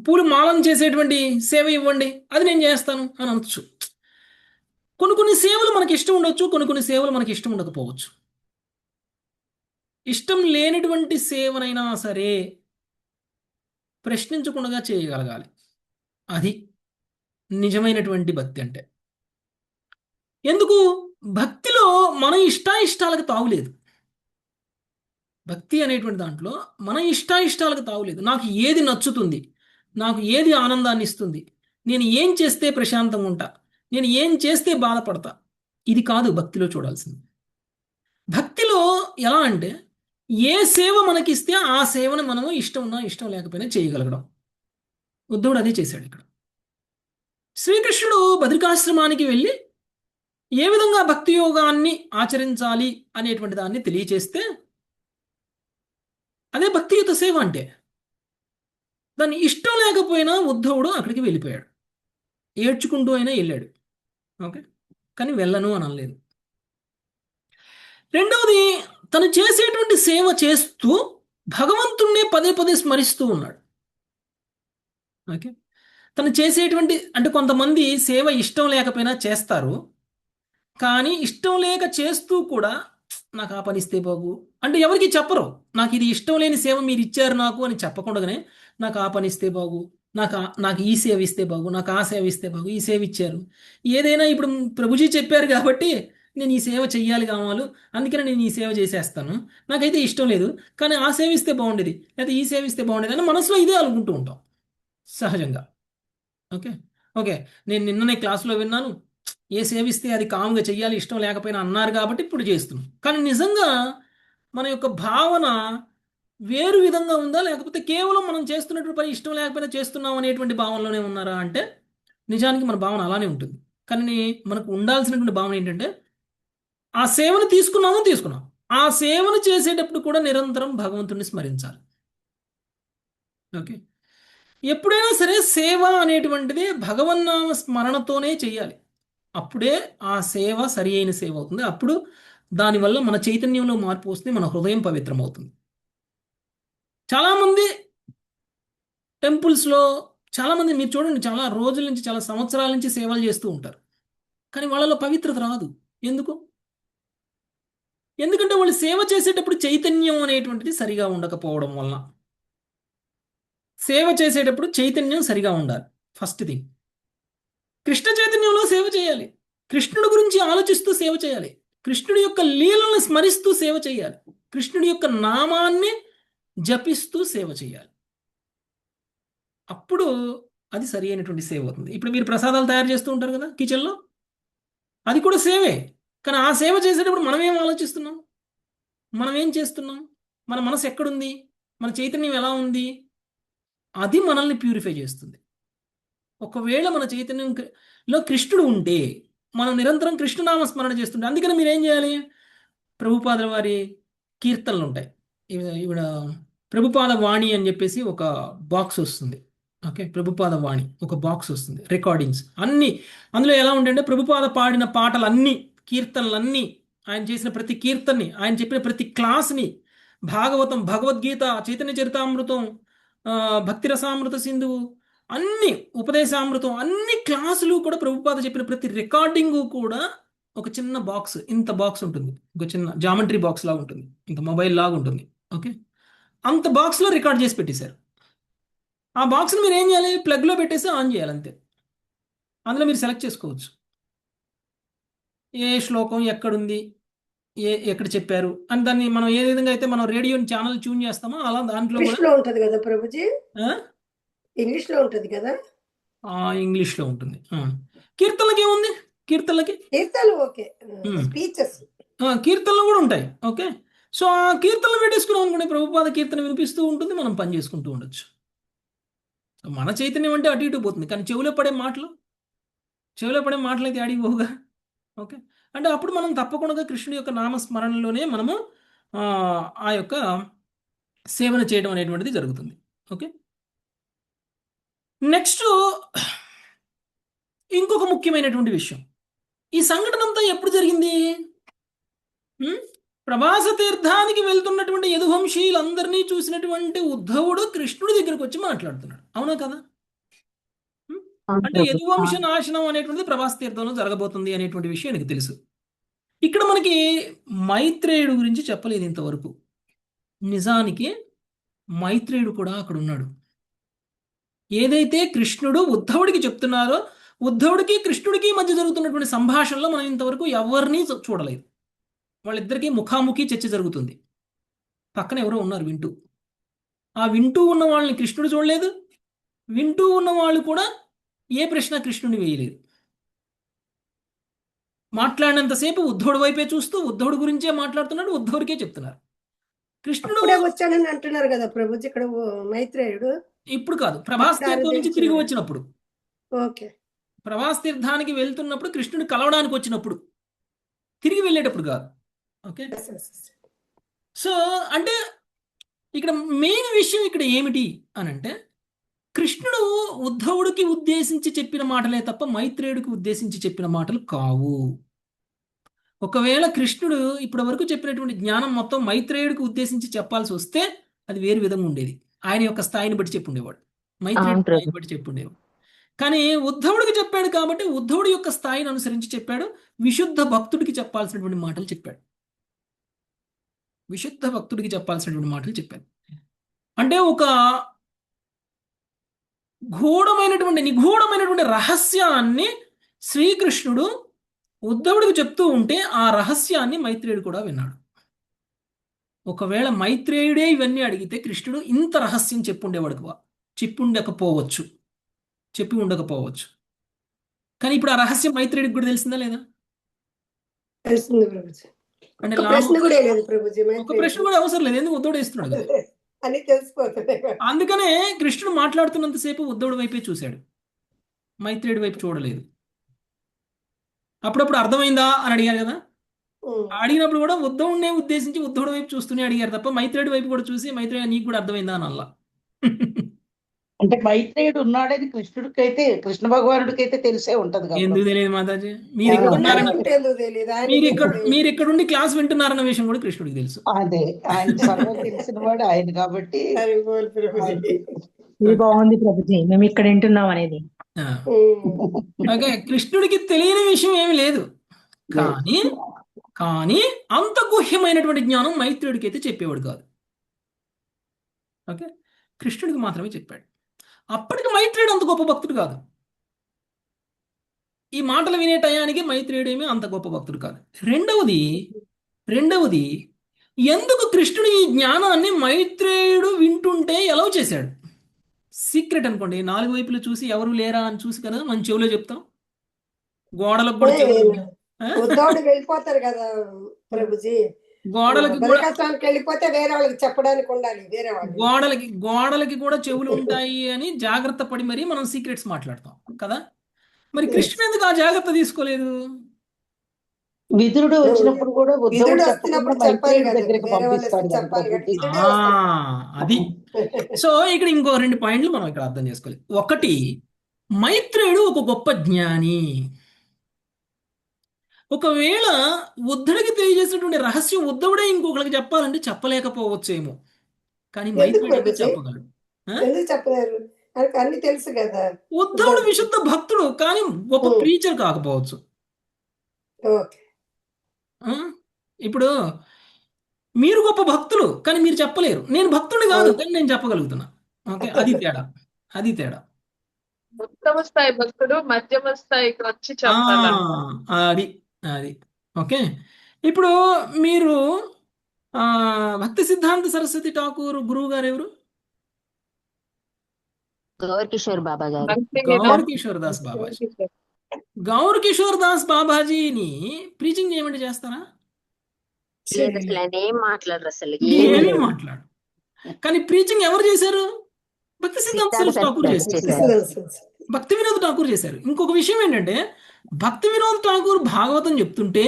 పూలు మాలం చేసేటువంటి సేవ ఇవ్వండి, అది నేను చేస్తాను అని అనొచ్చు. కొన్ని సేవలు మనకి ఇష్టం ఉండొచ్చు, కొన్ని సేవలు మనకి ఇష్టం ఉండకపోవచ్చు. ఇష్టం లేనటువంటి సేవనైనా సరే ప్రశ్నించకుండా చేయగలగాలి. అది నిజమైనటువంటి భక్తి అంటే. ఎందుకు? భక్తిలో మన ఇష్టాయిష్టాలకు తావులేదు. భక్తి అనేటువంటి దాంట్లో మన ఇష్టాయిష్టాలకు తావులేదు. నాకు ఏది నచ్చుతుంది, నాకు ఏది ఆనందాన్ని ఇస్తుంది, నేను ఏం చేస్తే ప్రశాంతంగా ఉంటా, నేను ఏం చేస్తే బాధపడతా, ఇది కాదు భక్తిలో చూడాల్సింది. భక్తిలో ఎలా అంటే ఏ సేవ మనకిస్తే ఆ సేవను మనము ఇష్టం ఉన్నా ఇష్టం లేకపోయినా చేయగలగడం. ఉద్ధవుడు అదే చేశాడు ఇక్కడ. శ్రీకృష్ణుడు బదరికాశ్రమానికి వెళ్ళి ఏ విధంగా భక్తి యోగాన్ని ఆచరించాలి అనేటువంటి దాన్ని తెలియచేస్తే అదే భక్తియుత సేవ అంటే. దాన్ని ఇష్టం లేకపోయినా ఉద్ధవుడు అక్కడికి వెళ్ళిపోయాడు, ఏడ్చుకుంటూ అయినా వెళ్ళాడు. ఓకే, కానీ వెళ్ళను అని అనలేదు. రెండవది, తను చేసేటువంటి సేవ చేస్తూ భగవంతుణ్ణే పదే పదే స్మరిస్తూ ఉన్నాడు. ఓకే, తను చేసేటువంటి అంటే కొంతమంది సేవ ఇష్టం లేకపోయినా చేస్తారు, కానీ ఇష్టం లేక చేస్తూ కూడా నాకు ఆ పని ఇస్తే బాగు అంటే ఎవరికి చెప్పరు. నాకు ఇది ఇష్టం లేని సేవ మీరు ఇచ్చారు నాకు అని చెప్పకుండానే నాకు ఆ పని ఇస్తే బాగు, నాకు ఈ సేవ ఇస్తే బాగు, నాకు ఆ సేవ ఇస్తే బాగు, ఈ సేవ ఇచ్చారు. ఏదైనా ఇప్పుడు ప్రభుజీ చెప్పారు కాబట్టి నేను ఈ సేవ చెయ్యాలి కావాలి, అందుకనే నేను ఈ సేవ చేసేస్తాను, నాకైతే ఇష్టం లేదు కానీ ఆ సేవ ఇస్తే బాగుండేది లేదా ఈ సేవ ఇస్తే బాగుండేది అని మనసులో ఇదే అనుకుంటూ ఉంటాం సహజంగా. ఓకే ఓకే నేను నిన్ననే క్లాసులో విన్నాను, ఏ సేవిస్తే అది కామ్గా చెయ్యాలి ఇష్టం లేకపోయినా అన్నారు కాబట్టి ఇప్పుడు చేస్తున్నాం. కానీ నిజంగా మన యొక్క భావన వేరు విధంగా ఉందా, లేకపోతే కేవలం మనం చేస్తున్నటువంటి పని ఇష్టం లేకపోయినా చేస్తున్నాం అనేటువంటి భావనలోనే ఉన్నారా అంటే నిజానికి మన భావన అలానే ఉంటుంది. కానీ మనకు ఉండాల్సినటువంటి భావన ఏంటంటే ఆ సేవను తీసుకున్నాం, ఆ సేవను చేసేటప్పుడు కూడా నిరంతరం భగవంతుడిని స్మరించాలి. ఓకే, ఎప్పుడైనా సరే సేవ అనేటువంటిది భగవన్నామ స్మరణతోనే చేయాలి. అప్పుడే ఆ సేవ సరి అయిన సేవ అవుతుంది. అప్పుడు దానివల్ల మన చైతన్యంలో మార్పు వస్తుంది, మన హృదయం పవిత్రమవుతుంది. చాలామంది టెంపుల్స్లో చాలామంది మీరు చూడండి, చాలా రోజుల నుంచి చాలా సంవత్సరాల నుంచి సేవలు చేస్తూ ఉంటారు, కానీ వాళ్ళలో పవిత్రత రాదు. ఎందుకు? ఎందుకంటే వాళ్ళు సేవ చేసేటప్పుడు చైతన్యం అనేటువంటిది సరిగా ఉండకపోవడం వలన. సేవ చేసేటప్పుడు చైతన్యం సరిగా ఉండాలి. ఫస్ట్ థింగ్, కృష్ణ చైతన్యంలో సేవ చేయాలి, కృష్ణుడి గురించి ఆలోచిస్తూ సేవ చేయాలి, కృష్ణుడి యొక్క లీలను స్మరిస్తూ సేవ చేయాలి, కృష్ణుడి యొక్క నామాన్ని జపిస్తూ సేవ చేయాలి. అప్పుడు అది సరి అయినటువంటి సేవ అవుతుంది. ఇప్పుడు మీరు ప్రసాదాలు తయారు చేస్తూ ఉంటారు కదా కిచెన్లో, అది కూడా సేవే. కానీ ఆ సేవ చేసేటప్పుడు మనం ఏం ఆలోచిస్తున్నాం, మనం ఏం చేస్తున్నాం, మన మనసు ఎక్కడుంది, మన చైతన్యం ఎలా ఉంది, అది మనల్ని ప్యూరిఫై చేస్తుంది. ఒకవేళ మన చైతన్యంలో కృష్ణుడు ఉంటే మనం నిరంతరం కృష్ణనామ స్మరణ చేస్తుంటే, అందుకని మీరు ఏం చేయాలి, ప్రభుపాదుల వారి కీర్తనలు ఉంటాయి. ఇవిడ ప్రభుపాద వాణి అని చెప్పేసి ఒక బాక్స్ వస్తుంది. ఓకే, ప్రభుపాద వాణి ఒక బాక్స్ వస్తుంది, రికార్డింగ్స్ అన్నీ. అందులో ఎలా ఉంటాయంటే ప్రభుపాద పాడిన పాటలన్నీ, కీర్తనలన్నీ, ఆయన చేసిన ప్రతి కీర్తనని, ఆయన చెప్పిన ప్రతి క్లాస్ని, భాగవతం, భగవద్గీత, చైతన్య చరితామృతం, భక్తి రసామృత సింధువు, అన్ని ఉపదేశామృతం, అన్ని క్లాసులు కూడా ప్రభుపాద చెప్పిన ప్రతి రికార్డింగు కూడా ఒక చిన్న బాక్స్, ఇంత బాక్స్ ఉంటుంది, ఒక చిన్న జామెట్రీ బాక్స్ లాగా ఉంటుంది, ఇంత మొబైల్ లాగా ఉంటుంది. ఓకే, అంత బాక్స్లో రికార్డ్ చేసి పెట్టేశారు. ఆ బాక్స్ని మీరు ఏం చేయాలి, ప్లగ్లో పెట్టేసి ఆన్ చేయాలి అంతే. అందులో మీరు సెలెక్ట్ చేసుకోవచ్చు ఏ శ్లోకం ఎక్కడుంది, ఎక్కడ చెప్పారు అని. దాన్ని మనం ఏ విధంగా అయితే మనం రేడియో ఛానల్ ట్యూన్ చేస్తామో అలా దాంట్లో ఇంగ్లీష్ కూడా లో ఉంటది కదా ప్రభుజీ, ఇంగ్లీష్ లో ఉంటది కదా, ఇంగ్లీష్లో ఉంటుంది. కీర్తనలకి ఏముంది, కీర్తనలకి కీర్తనలు ఓకే, Hmm. స్పీచెస్ కీర్తనలు కూడా ఉంటాయి. ఓకే, సో ఆ కీర్తనలు పెట్టేసుకున్నాం అనుకోండి, ప్రభుపాద కీర్తన వినిపిస్తూ ఉంటుంది, మనం పని చేసుకుంటూ ఉండొచ్చు. మన చైతన్యం అంటే అటు ఇటు పోతుంది, కానీ చెవిలో పడే మాటలు అయితే ఆడికి పోవుగా. ఓకే, అంటే అప్పుడు మనం తప్పకుండా కృష్ణుడి యొక్క నామస్మరణలోనే మనము ఆ యొక్క సేవన చేయడం అనేటువంటిది జరుగుతుంది. ఓకే, నెక్స్ట్ ఇంకొక ముఖ్యమైనటువంటి విషయం, ఈ సంఘటన అంతా ఎప్పుడు జరిగింది? ప్రభాస తీర్థానికి వెళ్తున్నటువంటి యదువంశీయులందరినీ చూసినటువంటి ఉద్ధవుడు కృష్ణుడి దగ్గరకు వచ్చి మాట్లాడుతున్నాడు, అవునా కదా? అంటే యదువంశ నాశనం అనేటువంటిది ప్రభాస తీర్థంలో జరగబోతుంది అనేటువంటి విషయం எனக்கு తెలుసు. ఇక్కడ మనకి మైత్రేయుడు గురించి చెప్పలేదు ఇంతవరకు. నిజానికి మైత్రేయుడు కూడా అక్కడ ఉన్నాడు. ఏదైతే కృష్ణుడు ఉద్ధవుడికి చెప్తున్నారో, ఉద్ధవుడికి కృష్ణుడికి మధ్య జరుగుతున్నటువంటి సంభాషణలో మనం ఇంతవరకు ఎవరిని చూడలేదు. వాళ్ళిద్దరికీ ముఖాముఖి చర్చ జరుగుతుంది, పక్కన ఎవరో ఉన్నారు వింటూ. ఆ వింటూ ఉన్న వాళ్ళని కృష్ణుడు చూడలేదు, వింటూ ఉన్న వాళ్ళు కూడా ఏ ప్రశ్న కృష్ణుని వేయలేదు. మాట్లాడినంతసేపు ఉద్ధవుడి వైపే చూస్తూ ఉద్ధవుడి గురించే మాట్లాడుతున్నాడు, ఉద్ధవుడికే చెప్తున్నారు. కృష్ణుడు అప్పుడే వచ్చాడని అంటున్నారు కదా ప్రభుజీ ఇక్కడ మైత్రేయుడు. ఇప్పుడు కాదు, ప్రభాస్ తీర్థం నుంచి తిరిగి వచ్చినప్పుడు, ఓకే, ప్రభాస్ తీర్థానికి వెళ్తున్నప్పుడు, కృష్ణుడు కలవడానికి వచ్చినప్పుడు, తిరిగి వెళ్ళేటప్పుడు కాదు. ఓకే, సో అంటే ఇక్కడ మెయిన్ విషయం ఇక్కడ ఏమిటి అని అంటే, కృష్ణుడు ఉద్ధవుడికి ఉద్దేశించి చెప్పిన మాటలే తప్ప మైత్రేయుడికి ఉద్దేశించి చెప్పిన మాటలు కావు. ఒకవేళ కృష్ణుడు ఇప్పటి వరకు చెప్పినటువంటి జ్ఞానం మొత్తం మైత్రేయుడికి ఉద్దేశించి చెప్పాల్సి వస్తే అది వేరు విధంగా ఉండేది. ఆయన యొక్క స్థాయిని బట్టి చెప్పుండేవాడు, మైత్రేయుడి స్థాయిని బట్టి చెప్పుండేవాడు. కానీ ఉద్ధవుడికి చెప్పాడు కాబట్టి ఉద్ధవుడి యొక్క స్థాయిని అనుసరించి చెప్పాడు, విశుద్ధ భక్తుడికి చెప్పాల్సినటువంటి మాటలు చెప్పాడు, విశుద్ధ భక్తుడికి చెప్పాల్సినటువంటి మాటలు చెప్పాడు. అంటే ఒక నిగూఢమైనటువంటి రహస్యాన్ని శ్రీకృష్ణుడు ఉద్ధవుడికి చెప్తూ ఉంటే ఆ రహస్యాన్ని మైత్రేయుడు కూడా విన్నాడు. ఒకవేళ మైత్రేయుడే ఇవన్నీ అడిగితే కృష్ణుడు ఇంత రహస్యం చెప్పి ఉండకపోవచ్చు. కానీ ఇప్పుడు ఆ రహస్యం మైత్రేయుడికి కూడా తెలిసిందా లేదా? తెలిసింది ప్రభుజీ. అంటే ఒక ప్రశ్న కూడా లేదు ప్రభుజీ, ఒక ప్రశ్న కూడా అవసరం లేదు, ఎందుకు ఉద్ధవుడు వేస్తున్నాడు కదా. అని తెలిసిపోతుంది. అందుకనే కృష్ణుడు మాట్లాడుతున్నంతసేపు ఉద్ధవుడి వైపే చూశాడు, మైత్రేయుడి వైపు చూడలేదు. అప్పుడప్పుడు అర్థమైందా అని అడిగారు కదా, అడిగినప్పుడు కూడా ఉద్ధవుడినే ఉద్దేశించి ఉద్ధవుడి వైపు చూస్తూనే అడిగారు తప్ప మైత్రేయుడి వైపు కూడా చూసి మైత్రేయ నీకు కూడా అర్థమైందా అని అల్లా. అంటే మైత్రేయుడు ఉన్నాడని కృష్ణ భగవానుడికి అయితే తెలిసే ఉంటది కదా ఎందుకు ప్రభు. తెలియదు మాతాజీ? మీరు ఇక్కడ ఆ. ఉన్నారని ఉంటే ఎందుకు తెలియదు మీరు ఇక్కడ ఉండి క్లాస్ వింటున్నారన్న విషయం కూడా కృష్ణుడికి తెలుసు. అదే ఆయన సర్వం తెలిసిన వాడు ఆయన కాబట్టి ఇది బాగుంది ప్రభుజీ, మేము ఇక్కడ వింటున్నాం అనేది. ఆ, ఓకే, కృష్ణుడికి తెలియని విషయం ఏమి లేదు. కానీ అంత గుహ్యమైనటువంటి జ్ఞానం మైత్రేయుడికి అయితే చెప్పేవాడు కాదు. ఓకే, కృష్ణుడికి మాత్రమే చెప్పాడు. అప్పటికి మైత్రేయుడు అంత గొప్ప భక్తుడు కాదు. ఈ మాటలు వినే టయానికి మైత్రేయుడు ఏమీ అంత గొప్ప భక్తుడు కాదు. రెండవది ఎందుకు కృష్ణుడు ఈ జ్ఞానాన్ని మైత్రేయుడు వింటుంటే ఎలా చేశాడు? సీక్రెట్ అనుకోండి, 4 వైపులు చూసి ఎవరు లేరా అని చూసి కదా మనం చెవిలో చెప్తాం. గోడలకు కూడా చెవులు ఉంటాయి. ఉద్ధవుడు వెళ్ళిపోతారు కదా ప్రభుజీ, గోడలకి కూడా బలికత్వానికి వెళ్ళిపోతే వేరే వాళ్ళకి చెప్పడానికి ఉండాలి, వేరే వాళ్ళు గోడలకి కూడా చెవులు ఉంటాయి అని జాగ్రత్త పడి మరీ మనం సీక్రెట్స్ మాట్లాడతాం కదా. మరి కృష్ణుడు ఎందుకు ఆ జాగ్రత్త తీసుకోలేదు? విదురుడు వచ్చినప్పుడు కూడా ఉద్ధవుడు విదురుడు చెప్పకుండా వస్తున్నప్పుడు చెప్పాలి మైత్రేయుడి కదా, దగ్గరికి వేరే వాళ్ళు పంపిస్తాడు కదా చెప్పాలి కదా, ప్రభుజీ. విదురుడే ఆ, వస్తాడు. అది. సో ఇక్కడ ఇంకో 2 పాయింట్లు మనం ఇక్కడ అర్థం చేసుకోవాలి. ఒకటి, మైత్రేయుడు ఒక గొప్ప జ్ఞాని. ఒకవేళ ఉద్ధవుడికి తెలియజేసినటువంటి రహస్యం ఉద్ధవుడే ఇంకొకరికి చెప్పాలంటే చెప్పలేకపోవచ్చేమో, కానీ ఎందుకు మైత్రేయుడు ప్రభుజీ? చెప్పగలడు. ఎందుకు చెప్పలేరు? ఆయనకు అన్ని తెలుసు కదా. ఉద్ధవుడు విశుద్ధ భక్తుడు, కానీ గొప్ప ప్రీచర్ కాకపోవచ్చు. ఓకే. ఆ? ఇప్పుడు మీరు గొప్ప భక్తులు కానీ మీరు చెప్పలేరు. నేను భక్తుడిని కాదు కానీ నేను చెప్పగలుగుతున్నా. ఓకే, అది తేడా. ఉత్తమ స్థాయి భక్తుడు మధ్యమ స్థాయికి వచ్చి ఆ, చెప్పాలంట. అది ఓకే. ఇప్పుడు మీరు భక్తి సిద్ధాంత సరస్వతి ఠాకూర్ గురువు గారు ఎవరు? గౌర్ కిషోర్ బాబా గారు. భక్తి గౌర్ వినోద్ కిషోర్ దాస్ బాబాజీ. గౌర్ కిషోర్ దాస్ బాబాజీని ప్రీచింగ్ చేయమంటే చేస్తారా? లేదు, అసలు ఆయన ఏం మాట్లాడరు అసలు. ఏమీ మాట్లాడు. కానీ ప్రీచింగ్ ఎవరు చేశారు? భక్తి సిద్ధాంత సరస్వతి ఠాకూర్ చేశారు. భక్తి వినోద్ ఠాకూర్ చేశారు. ఇంకొక విషయం ఏంటంటే, భక్తి వినోద్ ఠాకూర్ భాగవతం చెప్తుంటే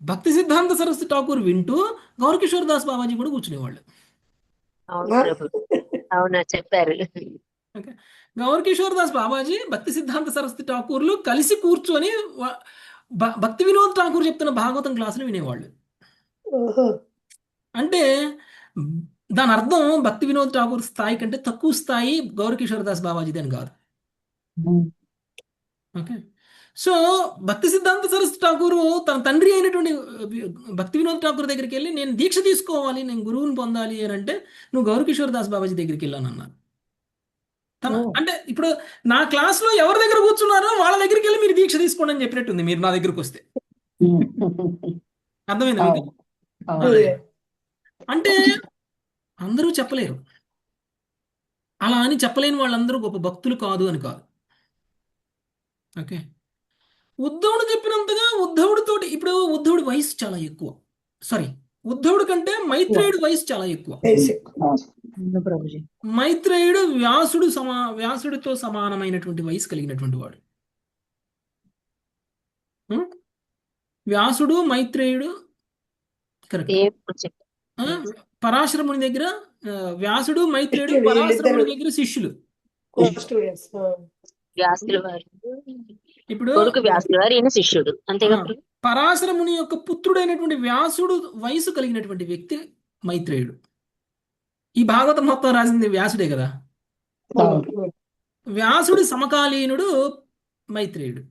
భక్తి సిద్ధాంత సరస్వతి ఠాకూర్ వింటూ గౌర్ కిషోర్ దాస్ బాబాజీ కూడా కూర్చునేవాళ్ళు. అవును ప్రభు, అవునా చెప్పారు. ఓకే, గౌర్ కిషోర్ దాస్ బాబాజీ భక్తి సిద్ధాంత సరస్వతి ఠాకూర్లు కలిసి కూర్చొని భక్తి వినోద్ ఠాకూర్ చెప్తున్న భాగవతం క్లాసులు వినేవాళ్ళు. అంటే దాని అర్థం భక్తి వినోద్ ఠాకూర్ స్థాయి కంటే తక్కువ స్థాయి గౌర్ కిషోర్ దాస్ బాబాజీది అని కాదు. ఓకే, సో భక్తి సిద్ధాంత సరస్వతి ఠాకూర్ తన తండ్రి అయినటువంటి భక్తి వినోద్ ఠాకూర్ దగ్గరికి వెళ్ళి నేను దీక్ష తీసుకోవాలి, నేను గురువుని పొందాలి అని అంటే నువ్వు గౌర్ కిషోర్ దాస్ బాబాజీ దగ్గరికి వెళ్ళాను అన్నారు. అంటే ఇప్పుడు నా క్లాస్లో ఎవరి దగ్గర కూర్చున్నారో వాళ్ళ దగ్గరికి వెళ్ళి మీరు దీక్ష తీసుకోండి అని చెప్పినట్టుంది మీరు నా దగ్గరకు వస్తే. అర్థమైందా మీకు? అంటే అందరూ చెప్పలేరు. అలా అని చెప్పలేని వాళ్ళందరూ గొప్ప భక్తులు కాదు అని కాదు. ఓకే, ఉద్ధవుడు చెప్పినంతగా ఉద్ధవుడితోటి ఇప్పుడు ఉద్ధవుడి వయసు చాలా ఎక్కువ. ఉద్ధవుడి కంటే మైత్రేయుడి వయసు చాలా ఎక్కువ. ప్రభుజీ, మైత్రేయుడు వ్యాసుడితో సమానమైనటువంటి వయసు కలిగినటువంటి వాడు. వ్యాసుడు మైత్రేయుడు కరెక్ట్. పరాశరముని దగ్గర వ్యాసుడు మైత్రేయుడు పరాశరముని దగ్గర శిష్యులు. ఇప్పుడు శిష్యుడు అంతేగా. పరాశరముని యొక్క పుత్రుడైనటువంటి వ్యాసుడు వయసు కలిగినటువంటి వ్యక్తి మైత్రేయుడు. ఈ భాగవతం మొత్తం రాసింది వ్యాసుడే కదా. వ్యాసుడి సమకాలీనుడు మైత్రేయుడు.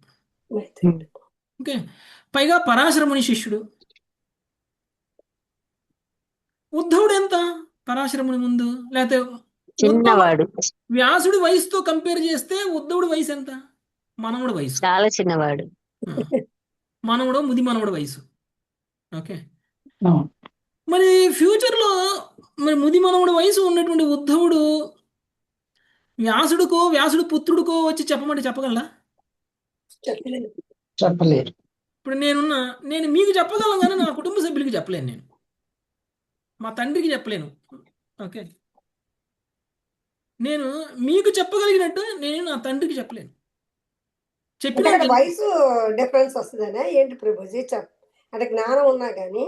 ఓకే, పైగా పరాశరముని శిష్యుడు. ఉద్ధవుడు ఎంత పరాశరముని ముందు? లేకపోతే చిన్నవాడు. వ్యాసుడి వయసుతో కంపేర్ చేస్తే ఉద్ధవుడి వయసు ఎంత? మనవుడు వయసు చాలా చిన్నవాడు. మనవుడు ముది మనవుడు వయసు. ఓకే, మరి ఫ్యూచర్లో మరి ముది మనవుడు వయసు ఉన్నటువంటి ఉద్ధవుడు వ్యాసుడి పుత్రుడికో వచ్చి చెప్పమంటే చెప్పగలరా? చెప్పలేరు. ఇప్పుడు నేను మీకు చెప్పగలను కానీ నా కుటుంబ సభ్యులకి చెప్పలేను. నేను మా తండ్రికి చెప్పలేను. ఓకే, నేను మీకు చెప్పగలిగినట్టు నేను నా తండ్రికి చెప్పలేను. చెప్పిన వయసు డిఫరెన్స్ వస్తుందనే ఏంటి ప్రభుజీ? అంటే జ్ఞానం ఉన్నా కానీ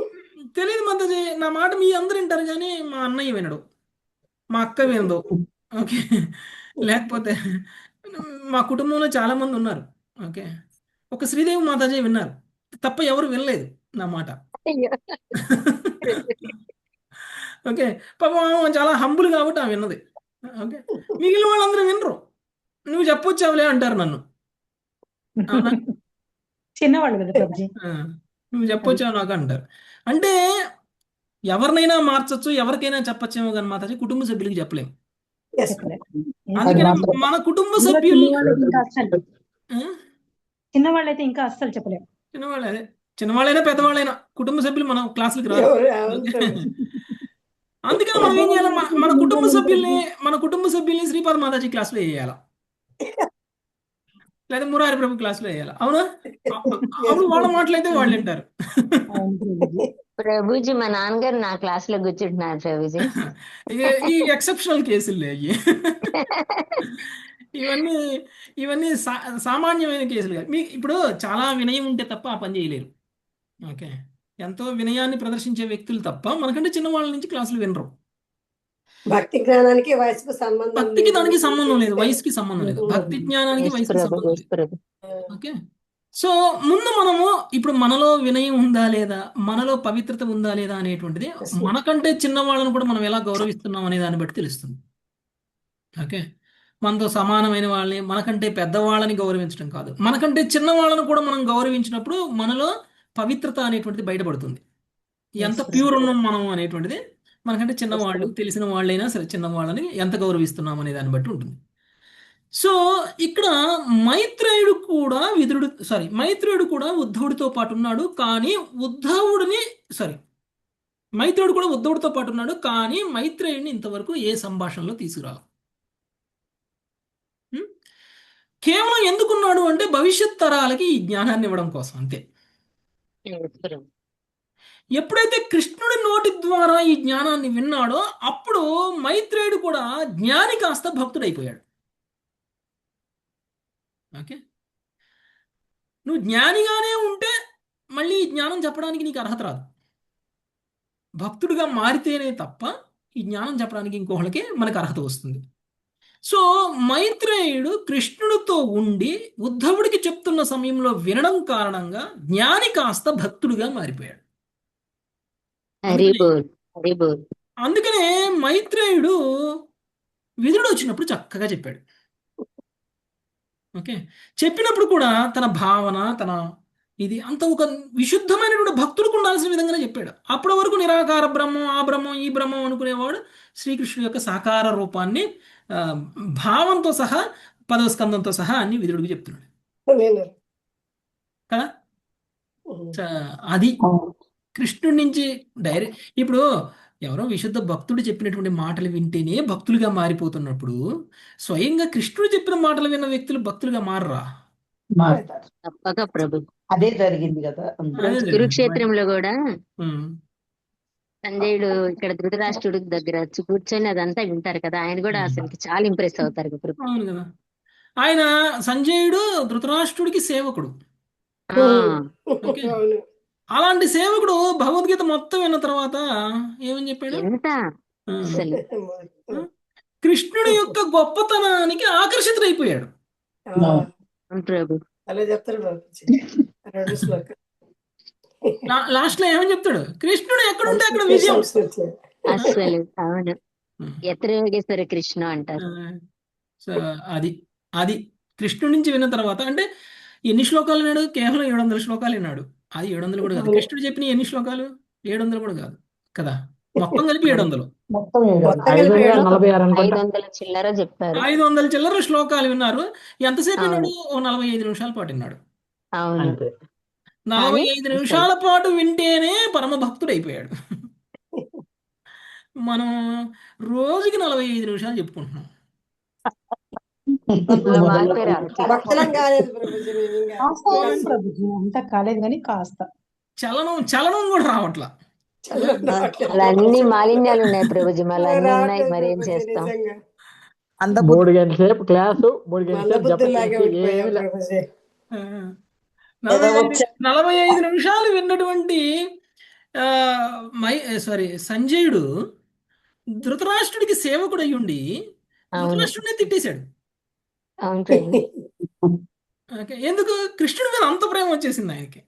తెలియదు మాతాజీ. నా మాట మీ అందరు వింటారు కానీ మా అన్నయ్య వినడు, మా అక్క వినదు. ఓకే, లేకపోతే మా కుటుంబంలో చాలా మంది ఉన్నారు. ఓకే, ఒక శ్రీదేవి మాతాజీ విన్నారు తప్ప ఎవరు వినలేదు నా మాట. అయ్యో. ఓకే, పాపం ఆమె చాలా హంబుల్ కాబట్టి ఆమె విన్నది. ఓకే, మిగిలిన వాళ్ళందరూ వినరు. నువ్వు చెప్పొచ్చావులే అంటారు నన్ను. అవునా? చిన్నవాళ్ళు కదా ప్రభుజీ. ఆ, నువ్వు చెప్పొచ్చావు నాకు అంటారు. అంటే ఎవరినైనా మార్చొచ్చు, ఎవరికైనా చెప్పొచ్చేమో కానీ మాతాజీ కుటుంబ సభ్యులకి చెప్పలేము. Yes. చెప్పలేదు. అందుకని మన కుటుంబ అందులో సభ్యులు చిన్నవాళ్ళైతే ఇంకా అస్సలు ఆ? చిన్నవాళ్ళైతే ఇంకా అస్సలు చెప్పలేము. చిన్నవాళ్ళే, అదే చిన్నవాళ్ళైనా పెద్దవాళ్ళైనా కుటుంబ సభ్యులు మన క్లాసులకి రారు. ఎవరు అవును ఓకే, ప్రభుజీ. అందుకని మనం ఏం చేయాలి, మన కుటుంబ సభ్యుల్ని శ్రీపాద మాతాజీ క్లాసులో వేయాలి, లేదా మురారి ప్రభు క్లాసులో వేయాలి. అవునా? అప్పుడు వాళ్ళ మాటలైతే వాళ్ళు వింటారు. అవును ప్రభుజీ. ప్రభుజీ మా నాన్నగారు నా క్లాస్ లో కూర్చుంటున్నారు ప్రభుజీ. ఈ ఎక్సెప్షనల్ కేసులే అయ్యి. ఇవన్నీ ఇవన్నీ సామాన్యమైన కేసులు కాదు. మీకు ఇప్పుడు చాలా వినయం ఉంటే తప్ప ఆ పని చేయలేరు. ఓకే, ఎంతో వినయాన్ని ప్రదర్శించే వ్యక్తులు తప్ప మనకంటే చిన్న వాళ్ళ నుంచి క్లాసులు వినరు. భక్తి జ్ఞానానికి వయసుకు సంబంధం భక్తికి దానికి లేదు. సంబంధం లేదు, వయసుకి సంబంధం లేదు. భక్తి జ్ఞానానికి ఎస్ వయసుకి ప్రభు, సంబంధం ఎస్ లేదు. ప్రభు. ఓకే, సో ముందు మనము ఇప్పుడు మనలో వినయం ఉందా లేదా, మనలో పవిత్రత ఉందా లేదా అనేటువంటిది మనకంటే చిన్న వాళ్ళని కూడా మనం ఎలా గౌరవిస్తున్నాం అనే దాన్ని బట్టి తెలుస్తుంది. ఓకే, మనతో సమానమైన వాళ్ళని, మనకంటే పెద్దవాళ్ళని గౌరవించడం కాదు, మనకంటే చిన్న వాళ్ళని కూడా మనం గౌరవించినప్పుడు మనలో పవిత్రత అనేటువంటిది బయటపడుతుంది. ఎంత ప్యూర్ ఉన్నాం మనం అనేటువంటిది మనకంటే చిన్నవాళ్ళు, తెలిసిన వాళ్ళైనా సరే చిన్నవాళ్ళని ఎంత గౌరవిస్తున్నాం అనే దాన్ని బట్టి ఉంటుంది. సో ఇక్కడ మైత్రేయుడు కూడా ఉద్ధవుడితో పాటు ఉన్నాడు, కానీ మైత్రేయుడు కూడా ఉద్ధవుడితో పాటు ఉన్నాడు, కానీ మైత్రేయుడిని ఇంతవరకు ఏ సంభాషణలో తీసుకురాలి. కేవలం ఎందుకున్నాడు అంటే భవిష్యత్ తరాలకి ఈ జ్ఞానాన్ని ఇవ్వడం కోసం, అంతే. ఎస్ ప్రభు. ఎప్పుడైతే కృష్ణుడి నోటి ద్వారా ఈ జ్ఞానాన్ని విన్నాడో అప్పుడు మైత్రేయుడు కూడా జ్ఞాని కాస్త భక్తుడైపోయాడు. ఓకే, నువ్వు జ్ఞానిగానే ఉంటే మళ్ళీ ఈ జ్ఞానం చెప్పడానికి నీకు అర్హత రాదు. భక్తుడిగా మారితేనే తప్ప ఈ జ్ఞానం చెప్పడానికి ఇంకొకళ్ళకి మనకు అర్హత వస్తుంది. సో మైత్రేయుడు కృష్ణుడితో ఉండి ఉద్ధవుడికి చెప్తున్న సమయంలో వినడం కారణంగా జ్ఞాని కాస్త భక్తుడిగా మారిపోయాడు. హరి బోల్, హరి బోల్. అందుకనే మైత్రేయుడు విదురుడు వచ్చినప్పుడు చక్కగా చెప్పాడు. ఓకే, చెప్పినప్పుడు కూడా తన భావన, తన ఇది అంత ఒక విశుద్ధమైనటువంటి భక్తుడికి ఉండాల్సిన విధంగానే చెప్పాడు. అప్పటి వరకు నిరాకార బ్రహ్మం, ఆ బ్రహ్మం, ఈ బ్రహ్మం అనుకునేవాడు శ్రీకృష్ణుడి యొక్క సాకార రూపాన్ని భావంతో సహా, పదవ స్కందంతో సహా అన్ని విదురుడికి చెప్తున్నాడు నేను కదా. అది కృష్ణుడి నుంచి డైరెక్ట్. ఇప్పుడు ఎవరో విశుద్ధ భక్తుడు చెప్పినటువంటి మాటలు వింటేనే భక్తులుగా మారిపోతున్నప్పుడు స్వయంగా కృష్ణుడు చెప్పిన మాటలు విన్న వ్యక్తులు భక్తులుగా మారరా? మారుతారు. తప్పక ప్రభు. అదే జరిగింది కదా అందులో. అదే జరిగింది. కురుక్షేత్రంలో కూడా ఉమ్. సంజయుడు ఇక్కడ ధృతరాష్ట్రుడి దగ్గర కూర్చొని అదంతా వింటారు కదా, ఆయన కూడా అసలు చాలా ఇంప్రెస్ అవుతారు కదా ప్రభు. అవును కదా, ఆయన సంజయుడు ధృతరాష్ట్రుడికి సేవకుడు. ఆ, ఓకే, అవును. అలాంటి సేవకుడు భగవద్గీత మొత్తం విన్న తర్వాత ఏమని చెప్పాడు? ఎంత ఆ, అసలు కృష్ణుడి యొక్క గొప్పతనానికి ఆకర్షితుడైపోయాడు. అవును ప్రభు. అలా చెప్తారు బాబుజీ. రెండు శ్లోకం లాస్ట్ లో ఏమని చెప్తాడు? కృష్ణుడు ఎక్కడుంటే అక్కడ విజయం. అసలు అవును, ఎత్రయోగేశ్వర కృష్ణ అంటారు. సో అది అది కృష్ణుడి నుంచి విన్న తర్వాత అంటే ఎన్ని శ్లోకాలు విన్నాడు? కేవలం 700 శ్లోకాలు విన్నాడు. అది 700 కూడా కాదు. కృష్ణుడు చెప్పిన ఎన్ని శ్లోకాలు? 700 కూడా కాదు కదా, మొత్తం కలిపి 700. మొత్తం మొత్తం కలిపి 500 చిల్లర చెప్పారు. 500 చిల్లర శ్లోకాలు విన్నారు. ఎంతసేపు విన్నాడు? ఓ 45 నిమిషాల పాటు విన్నాడు. అవును. అంతే. 45 నిమిషాల పాటు వింటేనే పరమ భక్తుడు అయిపోయాడు. మనం రోజుకి 45 నిమిషాలు చెప్పుకుంటున్నాం. అందులో మార్పే రాదు. భక్తులం కాలేదు ప్రభుజీ మేము ఇంకా. కాస్త ప్రభుజీ, అంత కాలేదు కానీ కాస్త. చలనం కూడా రావట్లా. చల్లగా రావట్లేదు. అలా అన్ని మాలిన్యాలు ఉన్నాయి ప్రభుజీ, మళ్ళీ అన్ని ఉన్నాయి, రావట్లేదు మరేం ప్రభుజీ, చేస్తాం. నిజంగా. అంత 3 గంటల సేపు క్లాసు, 3 గంటల సేపు మందబుద్ధుల్లాగా జపం ఉండిపోయాం ఏమి లే. ప్రభుజీ. ఆ, 45 నిమిషాలు విన్నటువంటి సంజయుడు ధృతరాష్ట్రుడికి సేవకుడు అయ్యుండి అవును ధృతరాష్ట్రుడిని తిట్టేశాడు. అవును ప్రభు. ఓకే, ఎందుకు? కృష్ణుడి మీద అంత ప్రేమ వచ్చేసింది ఆయనకి.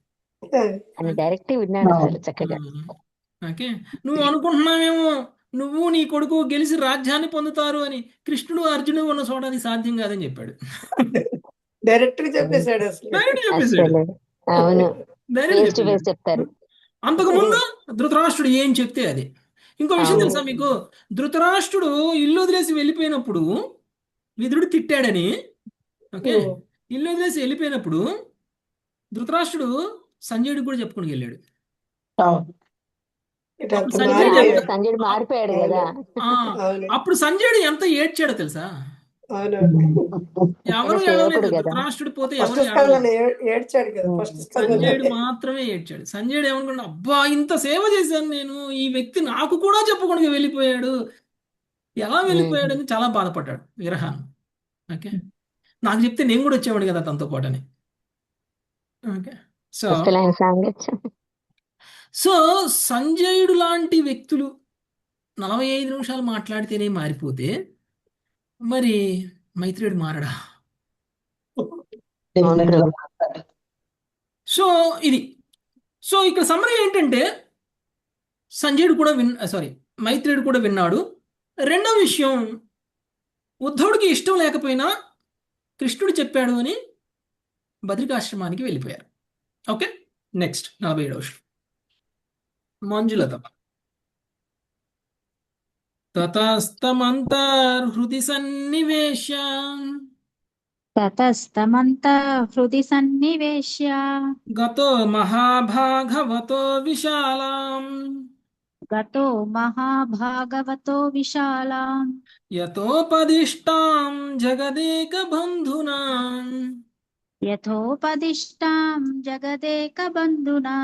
అని డైరెక్ట్ విన్నాడు అసలు చక్కగా. ఓకే, నువ్వు అనుకుంటున్నావేమో నువ్వు నీ కొడుకు గెలిచి రాజ్యాన్ని పొందుతారు అని. కృష్ణుడు అర్జునుడు ఉన్న చోట అది సాధ్యం కాదని చెప్పాడు. డైరెక్ట్ గా చెప్పేశాడు అసలు. డైరెక్ట్ చెప్పేశాడు. అసలు అవును, డైరెక్ట్ ఫేస్ టు ఫేస్ చెప్పేశాడు. చెప్తారు. అంతకు ముందు ధృతరాష్ట్రుడు ఏం చెప్తే అది. ఇంకో విషయం అవును. తెలుసా మీకు? ధృతరాష్ట్రుడు ఇల్లు వదిలేసి వెళ్ళిపోయినప్పుడు విదురుడు తిట్టాడని. ఓకే, ఇల్లు వదిలేసి వెళ్ళిపోయినప్పుడు ధృతరాష్ట్రుడు సంజయుడికి కూడా చెప్పుకుని వెళ్ళాడు. ఇటు అప్పుడు అంత సంజయుడు మారిపోయాడు. ఎంత సంజయుడు మారిపోయాడు కదా. ఆ, అవును అప్పుడు సంజయుడు ఎంత ఏడ్చాడో తెలుసా? అవునవును. ఎవరు ఆయన సేవకుడు ఏడవలేదు. కదా. ధృతరాష్ట్రుడు పోతే ఫస్ట్ ఎవరు ఏడవలేదు. స్కందంలో ఏడ్చాడు కదా. ఫస్ట్ సంజయుడు స్కందంలో మాత్రమే ఏడ్చాడు. సంజయుడు ఏమనుకున్నాడు, అబ్బా ఇంత సేవ చేశాను నేను, ఈ వ్యక్తి నాకు కూడా చెప్పకుండా వెళ్ళిపోయాడు, ఎలా వెళ్ళిపోయాడని చాలా బాధపడ్డాడు విరహాన్ని. ఓకే, నాకు చెప్తే నేను కూడా వచ్చేవాడు కదా తనతో పాటని. ఓకే, సో అసలు ఆయన సాంగత్యం. సో సంజయుడు లాంటి వ్యక్తులు 45 నిమిషాలు మాట్లాడితేనే మారిపోతే మరి మైత్రేయుడు మారడా? అవును ప్రభు. సో ఇది. సో ఇక్కడ సమ్మరీ ఏంటంటే సంజయుడు కూడా మైత్రేయుడు కూడా విన్నాడు. రెండవ విషయం, ఉద్ధవుడికి ఇష్టం లేకపోయినా కృష్ణుడు చెప్పాడు అని బద్రికాశ్రమానికి వెళ్ళిపోయారు. ఓకే, నెక్స్ట్ 47వ శ్లోకం. మంజులత. తతస్తమంతర్హృది సన్నివేశ్య తతస్తమంతహృది సన్నివేశ్య గతో మహాభాగవతో విశాలాం గతో మహాభాగవతో విశాలాం యతోపదిష్టాం జగదేక బంధునా యథోపదిష్టాం జగదేక బంధునా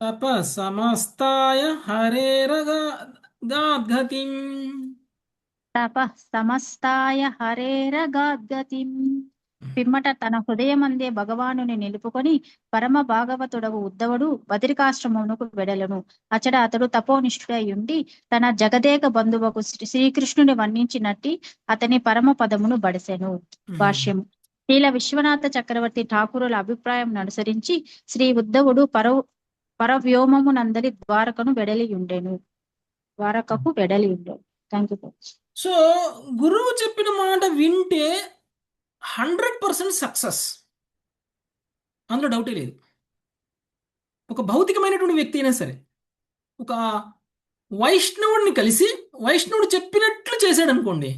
తపసమస్తాయ హరేరగాద్గతిం. తపః సమస్తాయ హరేరగాద్గతిం. పిమ్మట తన హృదయమందే భగవానుని నిలుపుకొని పరమ భాగవతుడగు ఉద్ధవుడు బదరికాశ్రమమునకు వెడలను. అచట అతడు తపోనిష్ఠుడై ఉండి తన జగదేక బంధువకు శ్రీకృష్ణుని వర్ణించినట్టి అతని పరమ పదమును బడిసెను. భాష్యం. శ్రీల విశ్వనాథ చక్రవర్తి ఠాకూరుల అభిప్రాయం అనుసరించి శ్రీ ఉద్ధవుడు పరవ్యోమమునందలి ద్వారకకు వెడలి ఉండెను. Thank you. సో గురువు చెప్పిన మాట వింటే 100% సక్సెస్, అందులో డౌటే లేదు. ఒక భౌతికమైనటువంటి వ్యక్తి అయినా సరే ఒక వైష్ణవుడిని కలిసి వైష్ణవుడు చెప్పినట్లు చేశాడు అనుకోండి,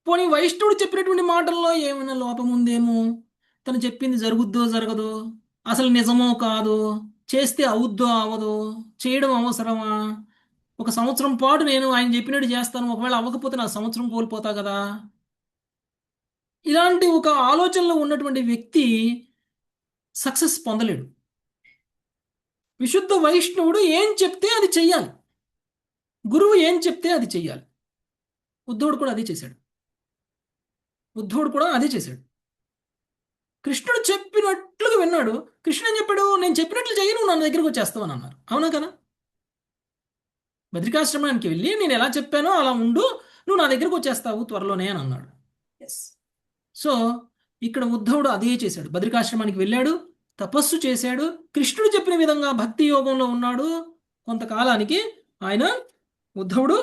పోనీ వైష్ణవుడు చెప్పినటువంటి మాటల్లో ఏమైనా లోపం ఉందేమో, తను చెప్పింది జరుగుద్దో జరగదో, అసలు నిజమో కాదో, చేస్తే అవుద్దో అవదో, చేయడం అవసరమా, ఒక సంవత్సరం పాటు నేను ఆయన చెప్పినట్టు చేస్తాను, ఒకవేళ అవ్వకపోతే నా సంవత్సరం కోల్పోతా కదా, ఇలాంటి ఒక ఆలోచనలో ఉన్నటువంటి వ్యక్తి సక్సెస్ పొందలేడు. విశుద్ధ వైష్ణవుడు ఏం చెప్తే అది చెయ్యాలి, గురువు ఏం చెప్తే అది చెయ్యాలి. ఉద్ధవుడు కూడా అదే చేశాడు. కృష్ణుడు చెప్పినట్లుగా విన్నాడు. కృష్ణుడు ఏం చెప్పాడు? నేను చెప్పినట్లు చెయ్యి, నువ్వు నా దగ్గరకు వచ్చేస్తావు అని అన్నారు. అవునా కదా? బద్రికాశ్రమానికి వెళ్ళి నేను ఎలా చెప్పానో అలా ఉండు, నువ్వు నా దగ్గరకు వచ్చేస్తావు త్వరలోనే అని అన్నాడు. సో ఇక్కడ ఉద్ధవుడు అదే చేశాడు. బద్రికాశ్రమానికి వెళ్ళాడు, తపస్సు చేశాడు, కృష్ణుడు చెప్పిన విధంగా భక్తి యోగంలో ఉన్నాడు. కొంతకాలానికి ఆయన ఉద్ధవుడు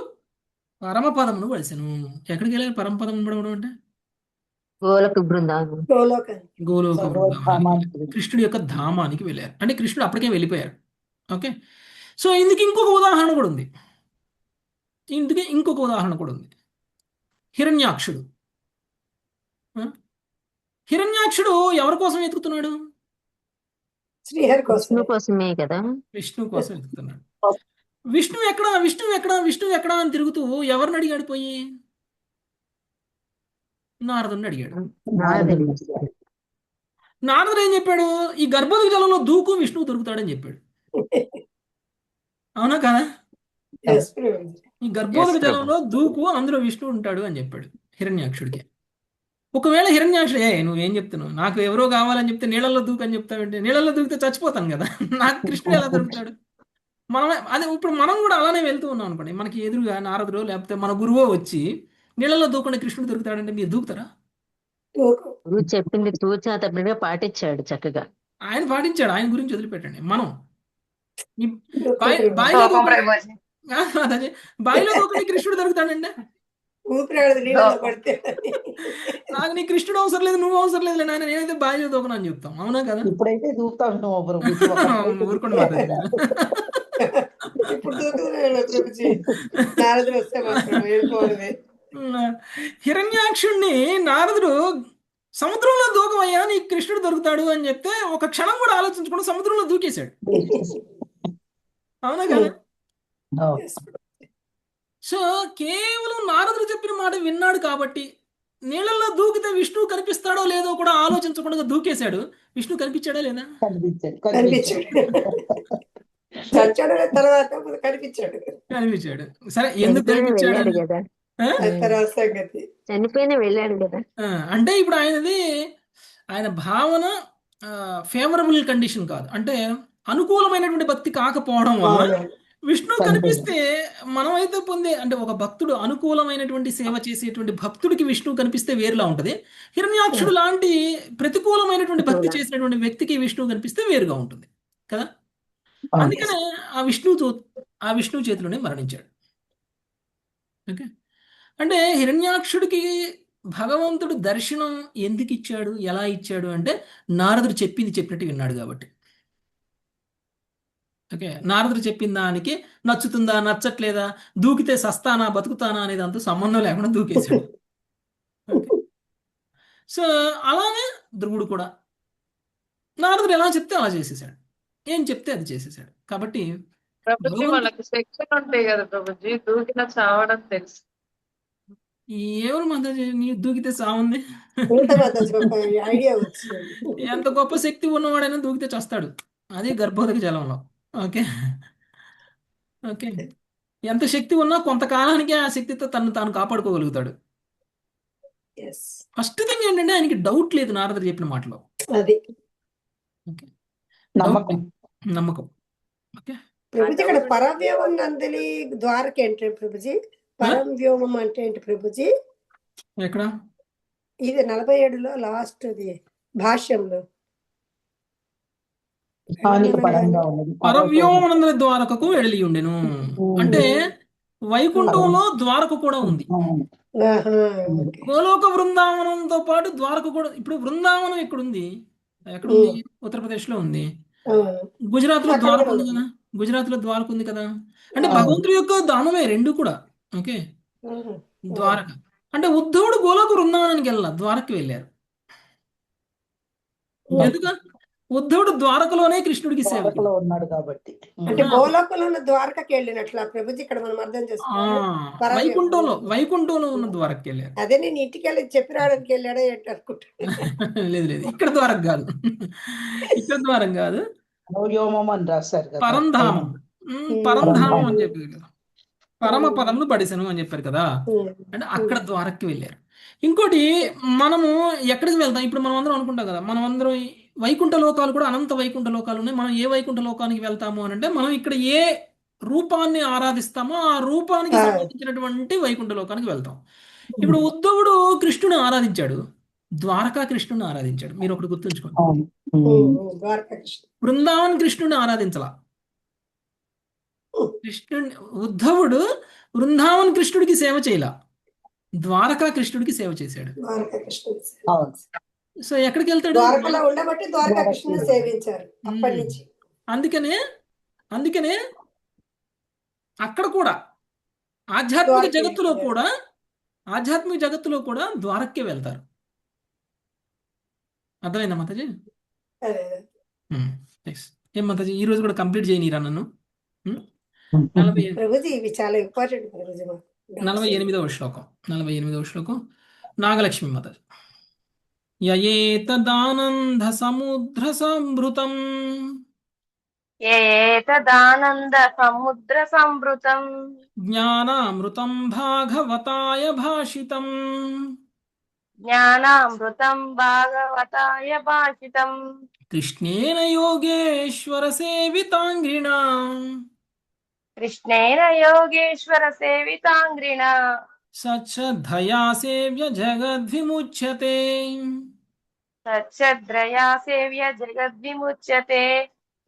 పరమపదమును వడిసెను. ఎక్కడికి వెళ్ళాలి పరమపదం పడవడం అంటే? గోలోక బృందావనం. గోలోక బృందావనానికి, కృష్ణుడి యొక్క ధామానికి వెళ్ళారు. అంటే కృష్ణుడు అప్పటికే వెళ్ళిపోయారు. ఓకే, సో ఇందుకు ఇంకొక ఉదాహరణ కూడా ఉంది. హిరణ్యాక్షుడు. హిరణ్యాక్షుడు ఎవరి కోసం వెతుకుతున్నాడు? శ్రీహరి విష్ణు కోసమే కదా. విష్ణు కోసం వెతుకుతున్నాడు. విష్ణు ఎక్కడా అని తిరుగుతూ ఎవరిని అడిగాడు? పోయి నారదుని అడిగాడు. నారదుడు ఏం చెప్పాడు? ఈ గర్భోదక జలంలో దూకు, విష్ణువు దొరుకుతాడని చెప్పాడు. అవునా కదా? ఈ గర్భోదక జలంలో దూకు, అందులో విష్ణువు ఉంటాడు అని చెప్పాడు హిరణ్యాక్షుడికి. ఒకవేళ హిరణ్యాక్షుడు నువ్వేం చెప్తున్నావు, నాకు ఎవరో కావాలని చెప్తే నీళ్ళల్లో దూకు అని చెప్తావంటే, నీళ్ళల్లో దూకితే చచ్చిపోతాను కదా, నాకు కృష్ణుడు ఎలా దొరుకుతాడు? ఇప్పుడు మనం కూడా అలానే వెళ్తూ ఉన్నాం అనుకోండి, మనకి ఎదురుగా నారదుడు లేకపోతే మన గురువో వచ్చి నీళ్ళలో దూకుండా కృష్ణుడు దొరుకుతాడంటే మీరు దూకుతారా? తూకం. గురువు చెప్పింది తూచా తప్పినగా పాటించాడు చక్కగా. ఆయన పాటించాడు, ఆయన గురించి వదిలిపెట్టండి. మనం ఈ తూకం బాయిలో ప్రభుజీ. దూకండి, అదే బావిలో దూకండి కృష్ణుడు దొరుకుతాడండి. ఊపిరాడదు నీళ్ళలో పడితే. నాకు నీ కృష్ణుడు అవసరం లేదు, నువ్వు అవసరం లేదు నాయన, నేనైతే బావిలో దూకను అని చెప్తాం. అవునా కదా? ఇప్పుడైతే దూకుతాను ప్రభుజీ. ఊరుకోండి మాతాజీ. ఇప్పుడు దూకుతున్నాడు ప్రభుజీ. నారదుడు వస్తే మాత్రం వెళ్ళిపోవడమే. హిరణ్యాక్షుణ్ణి నారదుడు సముద్రంలో దూకమయ్యా నీకు కృష్ణుడు దొరుకుతాడు అని చెప్తే ఒక క్షణం కూడా ఆలోచించకుండా సముద్రంలో దూకేశాడు. అవునా కదా? సో కేవలం నారదుడు చెప్పిన మాట విన్నాడు కాబట్టి, నీళ్ళల్లో దూకితే విష్ణువు కనిపిస్తాడో లేదో కూడా ఆలోచించకుండా దూకేశాడు. విష్ణువు కనిపించాడా లేదా? కనిపించాడు. చచ్చాడు తర్వాత కనిపించాడు. కనిపించాడు. సరే, ఎందుకు చనిపోయిన కనిపించాడు? వెళ్ళాడు కదా, తర్వాత సంగతి. చనిపోయిన వెళ్ళాడు కదా. అంటే ఇప్పుడు ఆయన భావన ఫేవరబుల్ కండిషన్ కాదు, అంటే అనుకూలమైనటువంటి భక్తి కాకపోవడం వల్ల విష్ణువు కనిపిస్తే మనమైతే పొందే, అంటే ఒక భక్తుడు అనుకూలమైనటువంటి సేవ చేసేటువంటి భక్తుడికి విష్ణువు కనిపిస్తే వేరులా ఉంటది. హిరణ్యాక్షుడు లాంటి ప్రతికూలమైనటువంటి భక్తి చేసినటువంటి వ్యక్తికి విష్ణువు కనిపిస్తే వేరుగా ఉంటుంది కదా. అందుకనే ఆ విష్ణువు చేతిలోనే మరణించాడు. ఓకే, అంటే హిరణ్యాక్షుడికి భగవంతుడు దర్శనం ఎందుకు ఇచ్చాడు, ఎలా ఇచ్చాడు అంటే నారదుడు చెప్పినట్టు విన్నాడు కాబట్టి. ఓకే, నారదుడు చెప్పిన దానికి నచ్చుతుందా నచ్చట్లేదా, దూకితే సస్తానా బతుకుతానా అనేది అంత సంబంధం లేకుండా దూకేశాడు. ఓకే, సో అలానే ధ్రువుడు కూడా నారదుడు ఎలా చెప్తే అలా చేసేసాడు, ఏం చెప్తే అది చేసేసాడు. కాబట్టి ప్రభుజీ వాళ్ళకి సెక్షన్ ఉంటాయి కదా ప్రభుజీ, దూకిన చావడం తెలుసు. ఎవరు మాతాజీ నీ దూకితే సావుంది? ఐడియా వచ్చింది. ఎంత గొప్ప శక్తి ఉన్నవాడైనా దూకితే చస్తాడు, అది గర్భోదక జలంలో. ఓకే ఓకే, ఎంత శక్తి ఉన్నా కొంతకాలానికి ఆ శక్తితో తను తాను కాపాడుకోగలుగుతాడు. ఫస్ట్ థింగ్ ఏంటంటే ఆయనకి డౌట్ లేదు నారదుడు చెప్పిన మాటలో. అది ఓకే, నమ్మకం. నమ్మకం. ఓకే, ప్రభుజీ ఇక్కడ పరవ్యోమం నందిని ద్వారక ఏంటి ప్రభుజీ? పరవ్యోమం అంటే ఏంటి ప్రభుజీ? ఎక్కడ? ఇది 47లో లాస్ట్ భాష్యంలో పరవ్యోమనంద ద్వారకకు వెళ్ళి ఉండెను అంటే వైకుంఠంలో ద్వారక కూడా ఉంది. గోలోక బృందావనంతో పాటు ద్వారక కూడా. ఇప్పుడు బృందావనం ఎక్కడుంది? ఎక్కడుంది? ఉత్తరప్రదేశ్ లో ఉంది. గుజరాత్ లో ద్వారక ఉంది కదా, గుజరాత్ లో ద్వారక ఉంది కదా. అంటే భగవంతుడి యొక్క ధామమే రెండు కూడా. ఓకే, ద్వారక అంటే ఉద్ధవుడు గోలోక బృందావనానికి వెళ్ళాల, ద్వారకకి వెళ్ళారు. ఎందుకు? ఉద్ధవుడు ద్వారకలోనే కృష్ణుడికి సేవ ఉన్నాడు కాబట్టి. అంటే గోలోకంలో ఉన్న ద్వారకకి వెళ్ళినట్ల ప్రభుజీ ఇక్కడ మనం అర్థం చేసుకోవాలి. వైకుంఠంలో ఉన్న ద్వారకకి వెళ్ళారు. అదే నేను ఇంటికి వెళ్ళి చెప్పి రావడానికి వెళ్ళాడా ఏంటి అనుకుంటా. లేదు, ఇక్కడ ద్వారక కాదు, ఇక్కడ ద్వారం కాదు, పరంధామం. పరంధామం అని చెప్పారు కదా, పరమ పదమును పడిసను అని చెప్పారు కదా, అంటే అక్కడ ద్వారకకి వెళ్ళారు. ఇంకోటి, మనము ఎక్కడికి వెళ్తాం? ఇప్పుడు మనం అందరం అనుకుంటాం కదా, మనం అందరం వైకుంఠ లోకాలు కూడా అనంత వైకుంఠ లోకాలు ఉన్నాయి. మనం ఏ వైకుంఠ లోకానికి వెళ్తాము అని అంటే, మనం ఇక్కడ ఏ రూపాన్ని ఆరాధిస్తామో ఆ రూపానికి సంబంధించినటువంటి వైకుంఠ లోకానికి వెళ్తాం. ఇప్పుడు ఉద్ధవుడు కృష్ణుని ఆరాధించాడు, ద్వారకా కృష్ణుని ఆరాధించాడు. మీరు ఒకటి గుర్తుంచుకోండి, బృందావన్ కృష్ణుని ఆరాధించలా. ఉద్ధవుడు బృందావన్ కృష్ణుడికి సేవ చేయలా, ద్వారకా కృష్ణుడికి సేవ చేశాడు. సో ఎక్కడికి వెళ్తాడు? అందుకనే అక్కడ కూడా ఆధ్యాత్మిక జగత్తులో కూడా ద్వారకే వెళ్తారు. అర్థమైందా మాతాజీ? ఏం మాతాజీ ఈ రోజు కూడా కంప్లీట్ చేయనీరా నన్ను? 48వ శ్లోకం నాగలక్ష్మి మాతాజీ. యయేతదానంద సముద్ర సంభృతం జ్ఞానామృతం భాగవతాయ భాషితం కృష్ణేన యోగేశ్వర సేవితాంగ్రిణా సచ్చధయా సేవ్య జగద్విముచ్యతే. సత్యద్రయా సేవ్య జగద్విముచ్యతే.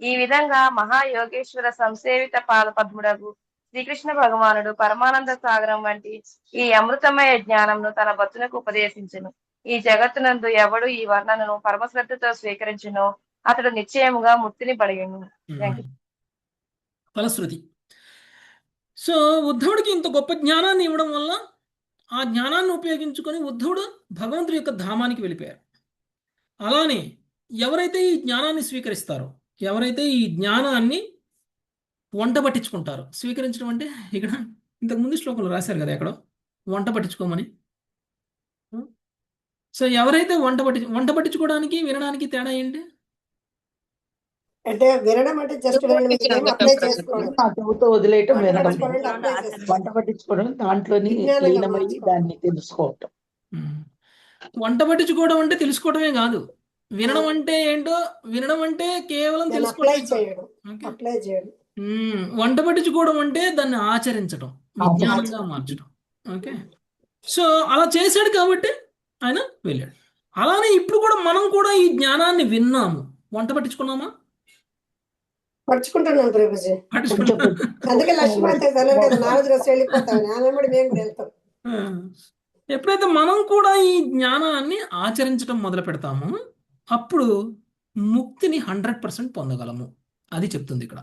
ఈ విధంగా మహాయోగేశ్వర సంసేవిత పాదపద్ముడగు శ్రీకృష్ణ భగవానుడు పరమానంద సాగరం వంటి ఈ అమృతమయ జ్ఞానంను తన భక్తులకు ఉపదేశించును. ఈ జగత్తునందు ఎవడు ఈ వర్ణనను పరమశ్రద్ధతో స్వీకరించునో అతడు నిశ్చయముగా ముక్తిని పడయును. ఫలశ్రుతి. సో ఉద్ధవుడికి ఇంత గొప్ప జ్ఞానాన్ని ఇవ్వడం వల్ల ఆ జ్ఞానాన్ని ఉపయోగించుకొని ఉద్ధవుడు భగవంతుడి యొక్క ధామానికి వెళ్ళిపోయారు. అలానే ఎవరైతే ఈ జ్ఞానాన్ని స్వీకరిస్తారో, ఎవరైతే ఈ జ్ఞానాన్ని వంట పట్టించుకుంటారో, స్వీకరించడం అంటే ఇక్కడ ఇంతకుముందు శ్లోకంలో రాశారు కదా ఎక్కడో వంట పట్టించుకోమని. సో ఎవరైతే వంట పట్టించుకోవడానికి వినడానికి తేడా ఏంటి? అంటే వినడం అంటే జస్ట్ వినడం, ఇదేం అప్లై చేసుకోవడం, ఆ చెబుతూ వదిలేయటం వంట వినడం, పట్టించుకోవడం అంటే అప్లై చేసుకోవడం, వంట పట్టించుకోవడం దాంట్లోని విజ్ఞానంగా లీనమయ్యి మార్చుకోవడం. దాన్ని తెలుసుకోవటం. వంట పట్టించుకోవడం అంటే తెలుసుకోవడమే కాదు, వినడం అంటే ఏంటో, వినడం అంటే కేవలం దాన్ని అప్లై తెలుసుకోవడమే కాదు. చేయడం, ఓకే. అప్లై చేయడం. వంట పట్టించుకోవడం అంటే దాన్ని ఆచరించడం, విజ్ఞానంగా మార్చడం. ఓకే. సో అలా చేశాడు కాబట్టి ఆయన వెళ్ళాడు. అలానే ఇప్పుడు కూడా మనం కూడా ఈ జ్ఞానాన్ని విన్నాము, వంట పట్టించుకున్నామా? పడుచుకుంటున్నాను ప్రభుజీ. పట్టించుకున్నాం. అందుకే లక్ష్మీ అంతే తనని కదా, నాలుగు రోజులు వెళ్ళిపోతాను ఆమె మేము కూడా వెళ్తాం. ఎప్పుడైతే మనం కూడా ఈ జ్ఞానాన్ని ఆచరించడం మొదలు పెడతామో అప్పుడు ముక్తిని 100% పొందగలము. అది చెప్తుంది ఇక్కడ.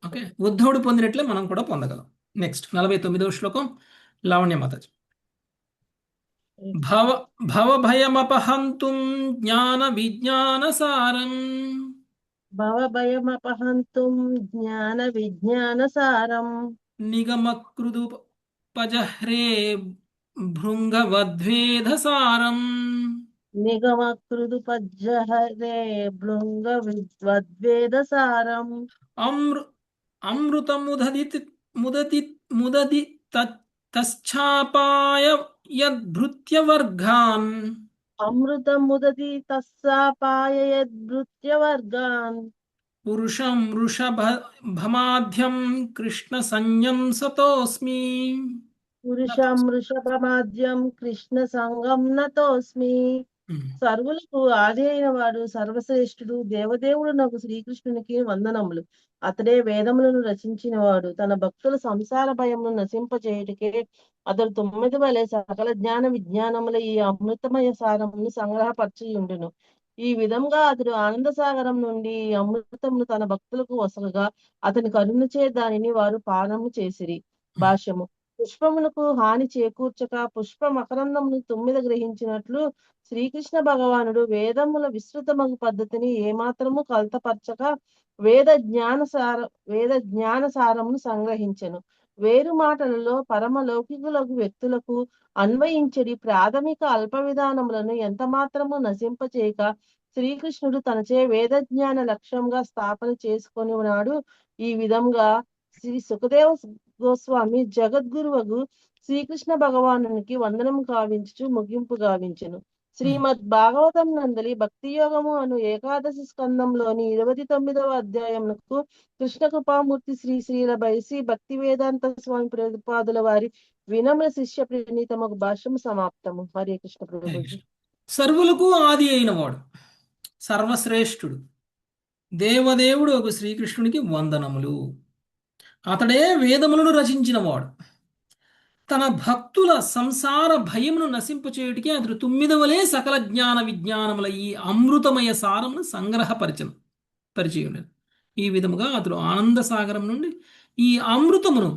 ఓకే. ఉద్ధవుడు పొందినట్లే మనం కూడా పొందగలం. నెక్స్ట్ 49వ శ్లోకం లావణ్య మాతాజీ. భవభయమపహంతుం జ్ఞాన విజ్ఞానసారం భవభయమపహంతుం జ్ఞాన విజ్ఞానసారం నిగమకృదుపజహ్రే భృంగవద్వేధసారం నిగమకృదుపజ్జహరే భృంగ విద్వేదసారం అమృతముదది ముదతి ముదది తశ్చాపాయ యద్భృత్యవర్గాన్ అమృతముదతి తస్సాపాయ యద్భృత్యవర్గాన్ పురుషం వృషభమాధ్యం కృష్ణ సంజ్ఞం సతోస్మి. పురుషం వృషభమాద్యం కృష్ణ సంగం నతోస్మి. సర్వులకు ఆది అయిన వాడు సర్వశ్రేష్ఠుడు దేవదేవుడు నాకు శ్రీకృష్ణునికి వందనములు. అతడే వేదములను రచించిన వాడు. తన భక్తుల సంసార భయమును నశింపచేయుటకే అతడు 9 వలె సకల జ్ఞాన విజ్ఞానముల ఈ అమృతమయ సారమును సంగ్రహపరచియుండును. ఈ విధంగా అతడు ఆనంద సాగరం నుండి ఈ అమృతమును తన భక్తులకు వసగగా అతని కరుణచే దానిని వారు పానము చేసిరి. భాష్యము. పుష్పమునకు హాని చేకూర్చక పుష్ప మకరందమును 9 గ్రహించినట్లు శ్రీకృష్ణ భగవానుడు వేదముల విస్తృతమగు పద్ధతిని ఏమాత్రము కల్తపరచక వేద జ్ఞాన సారమును సంగ్రహించెను. వేరు మాటలలో పరమలౌకికులకు వ్యక్తులకు అన్వయించడి ప్రాథమిక అల్ప విధానములను ఎంత మాత్రము నశింపచేయక శ్రీకృష్ణుడు తనచే వేద జ్ఞాన లక్ష్యంగా స్థాపన చేసుకొని ఉన్నాడు. ఈ విధంగా శ్రీ సుఖదేవ గోస్వామి జగద్గురువగు శ్రీకృష్ణ భగవానునికి వందనము గావించుచు ముగింపు గావించెను. శ్రీమద్ భాగవతం నందలి భక్తి యోగము అను ఏకాదశి స్కందంలోని 29వ అధ్యాయమునకు కృష్ణ కృపామూర్తి శ్రీ శ్రీల బైసి భక్తి వేదాంత స్వామి ప్రభుపాదుల వారి వినమ్ర శిష్య ప్రణీతమకు భాష్యము సమాప్తము. హరే కృష్ణ ప్రభుజీ. సర్వులకు ఆది అయిన వాడు, సర్వశ్రేష్ఠుడు, దేవదేవుడు ఒక శ్రీకృష్ణునికి వందనములు. అతడే వేదములను రచించిన వాడు. తన భక్తుల సంసార భయమును నశింపచేయుటికి అతడు 9 వలె సకల జ్ఞాన విజ్ఞానముల ఈ అమృతమయ సారమును పరిచయుండెను. ఈ విధముగా అతడు ఆనంద సాగరం నుండి ఈ అమృతమును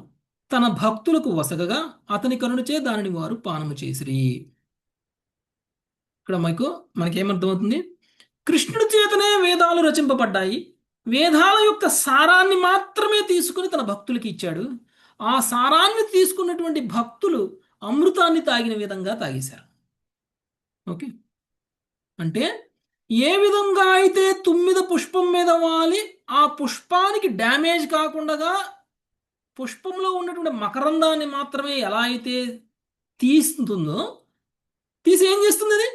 తన భక్తులకు వసగగా అతని కరుణచే దానిని వారు పానము చేసిరి. ఇక్కడ మనకేమర్థమవుతుంది? కృష్ణుడి చేతనే వేదాలు రచింపబడ్డాయి. వేదాల యొక్క సారాన్ని మాత్రమే తీసుకుని తన భక్తులకి ఇచ్చాడు. ఆ సారాన్ని తీసుకున్నటువంటి భక్తులు అమృతాన్ని తాగిన విధంగా తాగేశారు. ఓకే. అంటే ఏ విధంగా అయితే 9 పుష్పం మీద వాలి ఆ పుష్పానికి డ్యామేజ్ కాకుండా పుష్పంలో ఉన్నటువంటి మకరందాన్ని మాత్రమే ఎలా అయితే తీస్తుందో, తీసి ఏం చేస్తుంది? అది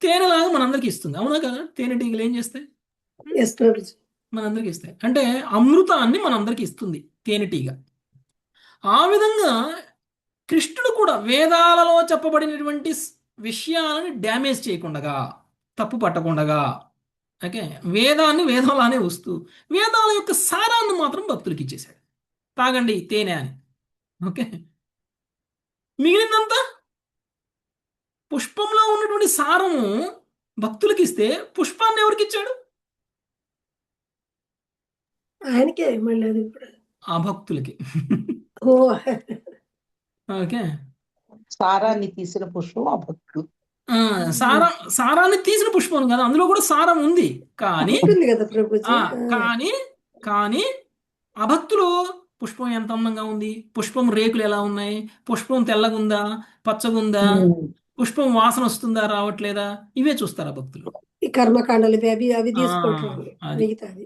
తేనెలాగా మనందరికి ఇస్తుంది. అవునా కదా? తేనెటీగలు ఏం చేస్తాయి? మనందరికి ఇస్తాయి. అంటే అమృతాన్ని మనందరికి ఇస్తుంది తేనెటీగ. ఆ విధంగా కృష్ణుడు కూడా వేదాలలో చెప్పబడినటువంటి విషయాలను డ్యామేజ్ చేయకుండా, తప్పు పట్టకుండా, ఓకే, వేదాన్ని వేదంలానే వస్తూ వేదాల యొక్క సారాన్ని మాత్రం భక్తులకి ఇచ్చేశాడు. తాగండి తేనె అని. ఓకే, మిగిలినంతా పుష్పంలో ఉన్నటువంటి సారము భక్తులకి ఇస్తే పుష్పాన్ని ఎవరికి ఇచ్చాడు? ఆయనకే మళ్ళీ అది కూడా. ఆ భక్తులకి. ఓ ఓకే, సారాన్ని తీసిన పుష్పం ఆ భక్తులు. సారాన్ని తీసిన పుష్పం కదా, అందులో కూడా సారం ఉంది. కానీ ఉంటుంది కదా ప్రభుజీ. కానీ కానీ ఆ భక్తులు పుష్పం ఎంత అందంగా ఉంది, పుష్పం రేకులు ఎలా ఉన్నాయి, పుష్పం తెల్లగుందా, పచ్చగుందా, పుష్పం వాసన వస్తుందా రావట్లేదా, ఇవే చూస్తారు ఆ భక్తులు. ఈ కర్మకాండలు అవి అవి తీసుకుంటారు మిగతాది.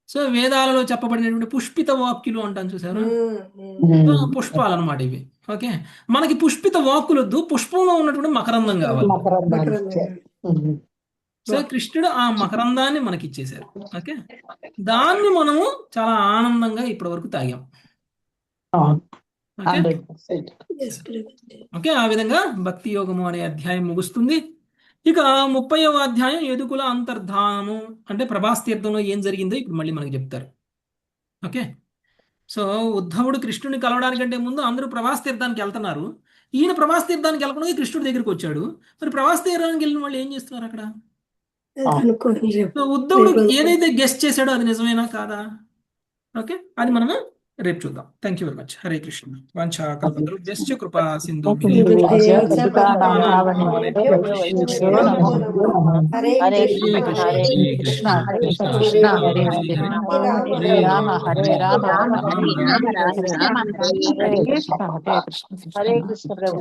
సో వేదాలలో చెప్పబడినటువంటి పుష్పిత వాక్యులు అంటాను చూసారు, పుష్పాలు అన్నమాట ఇవి. ఓకే, మనకి పుష్పిత వాక్కులు వద్దు, పుష్పంలో ఉన్నటువంటి మకరందం కావాలి. సో కృష్ణుడు ఆ మకరందాన్ని మనకి ఇచ్చేశారు. ఓకే, దాన్ని మనము చాలా ఆనందంగా ఇప్పటి వరకు తాగాం. ఓకే, ఆ విధంగా భక్తి యోగము అనే అధ్యాయం ముగుస్తుంది. ఇక 30వ అధ్యాయం యదుకుల అంతర్ధానము, అంటే ప్రభాస్ తీర్థంలో ఏం జరిగిందో ఇప్పుడు మళ్ళీ మనకి చెప్తారు. ఓకే, సో ఉద్ధవుడు కృష్ణుని కలవడానికంటే ముందు అందరూ ప్రభాస్ తీర్థానికి వెళ్తున్నారు. ఈయన ప్రభాస్ తీర్థానికి వెళ్ళకుండా కృష్ణుడి దగ్గరికి వచ్చాడు. మరి ప్రభాస్ తీర్థానికి వెళ్ళిన వాళ్ళు ఏం చేస్తున్నారు అక్కడ? ఉద్ధవుడు ఏదైతే గెస్ట్ చేశాడో అది నిజమేనా కాదా? ఓకే, అది మనము రేపు చూద్దాం. Thank you very much. Hare Krishna. వాంఛాకల్పతరుభ్యశ్చ కృపా సింధు హరే కృష్ణ. హరే రామ హరే రామ హరే కృష్ణ ప్రభు.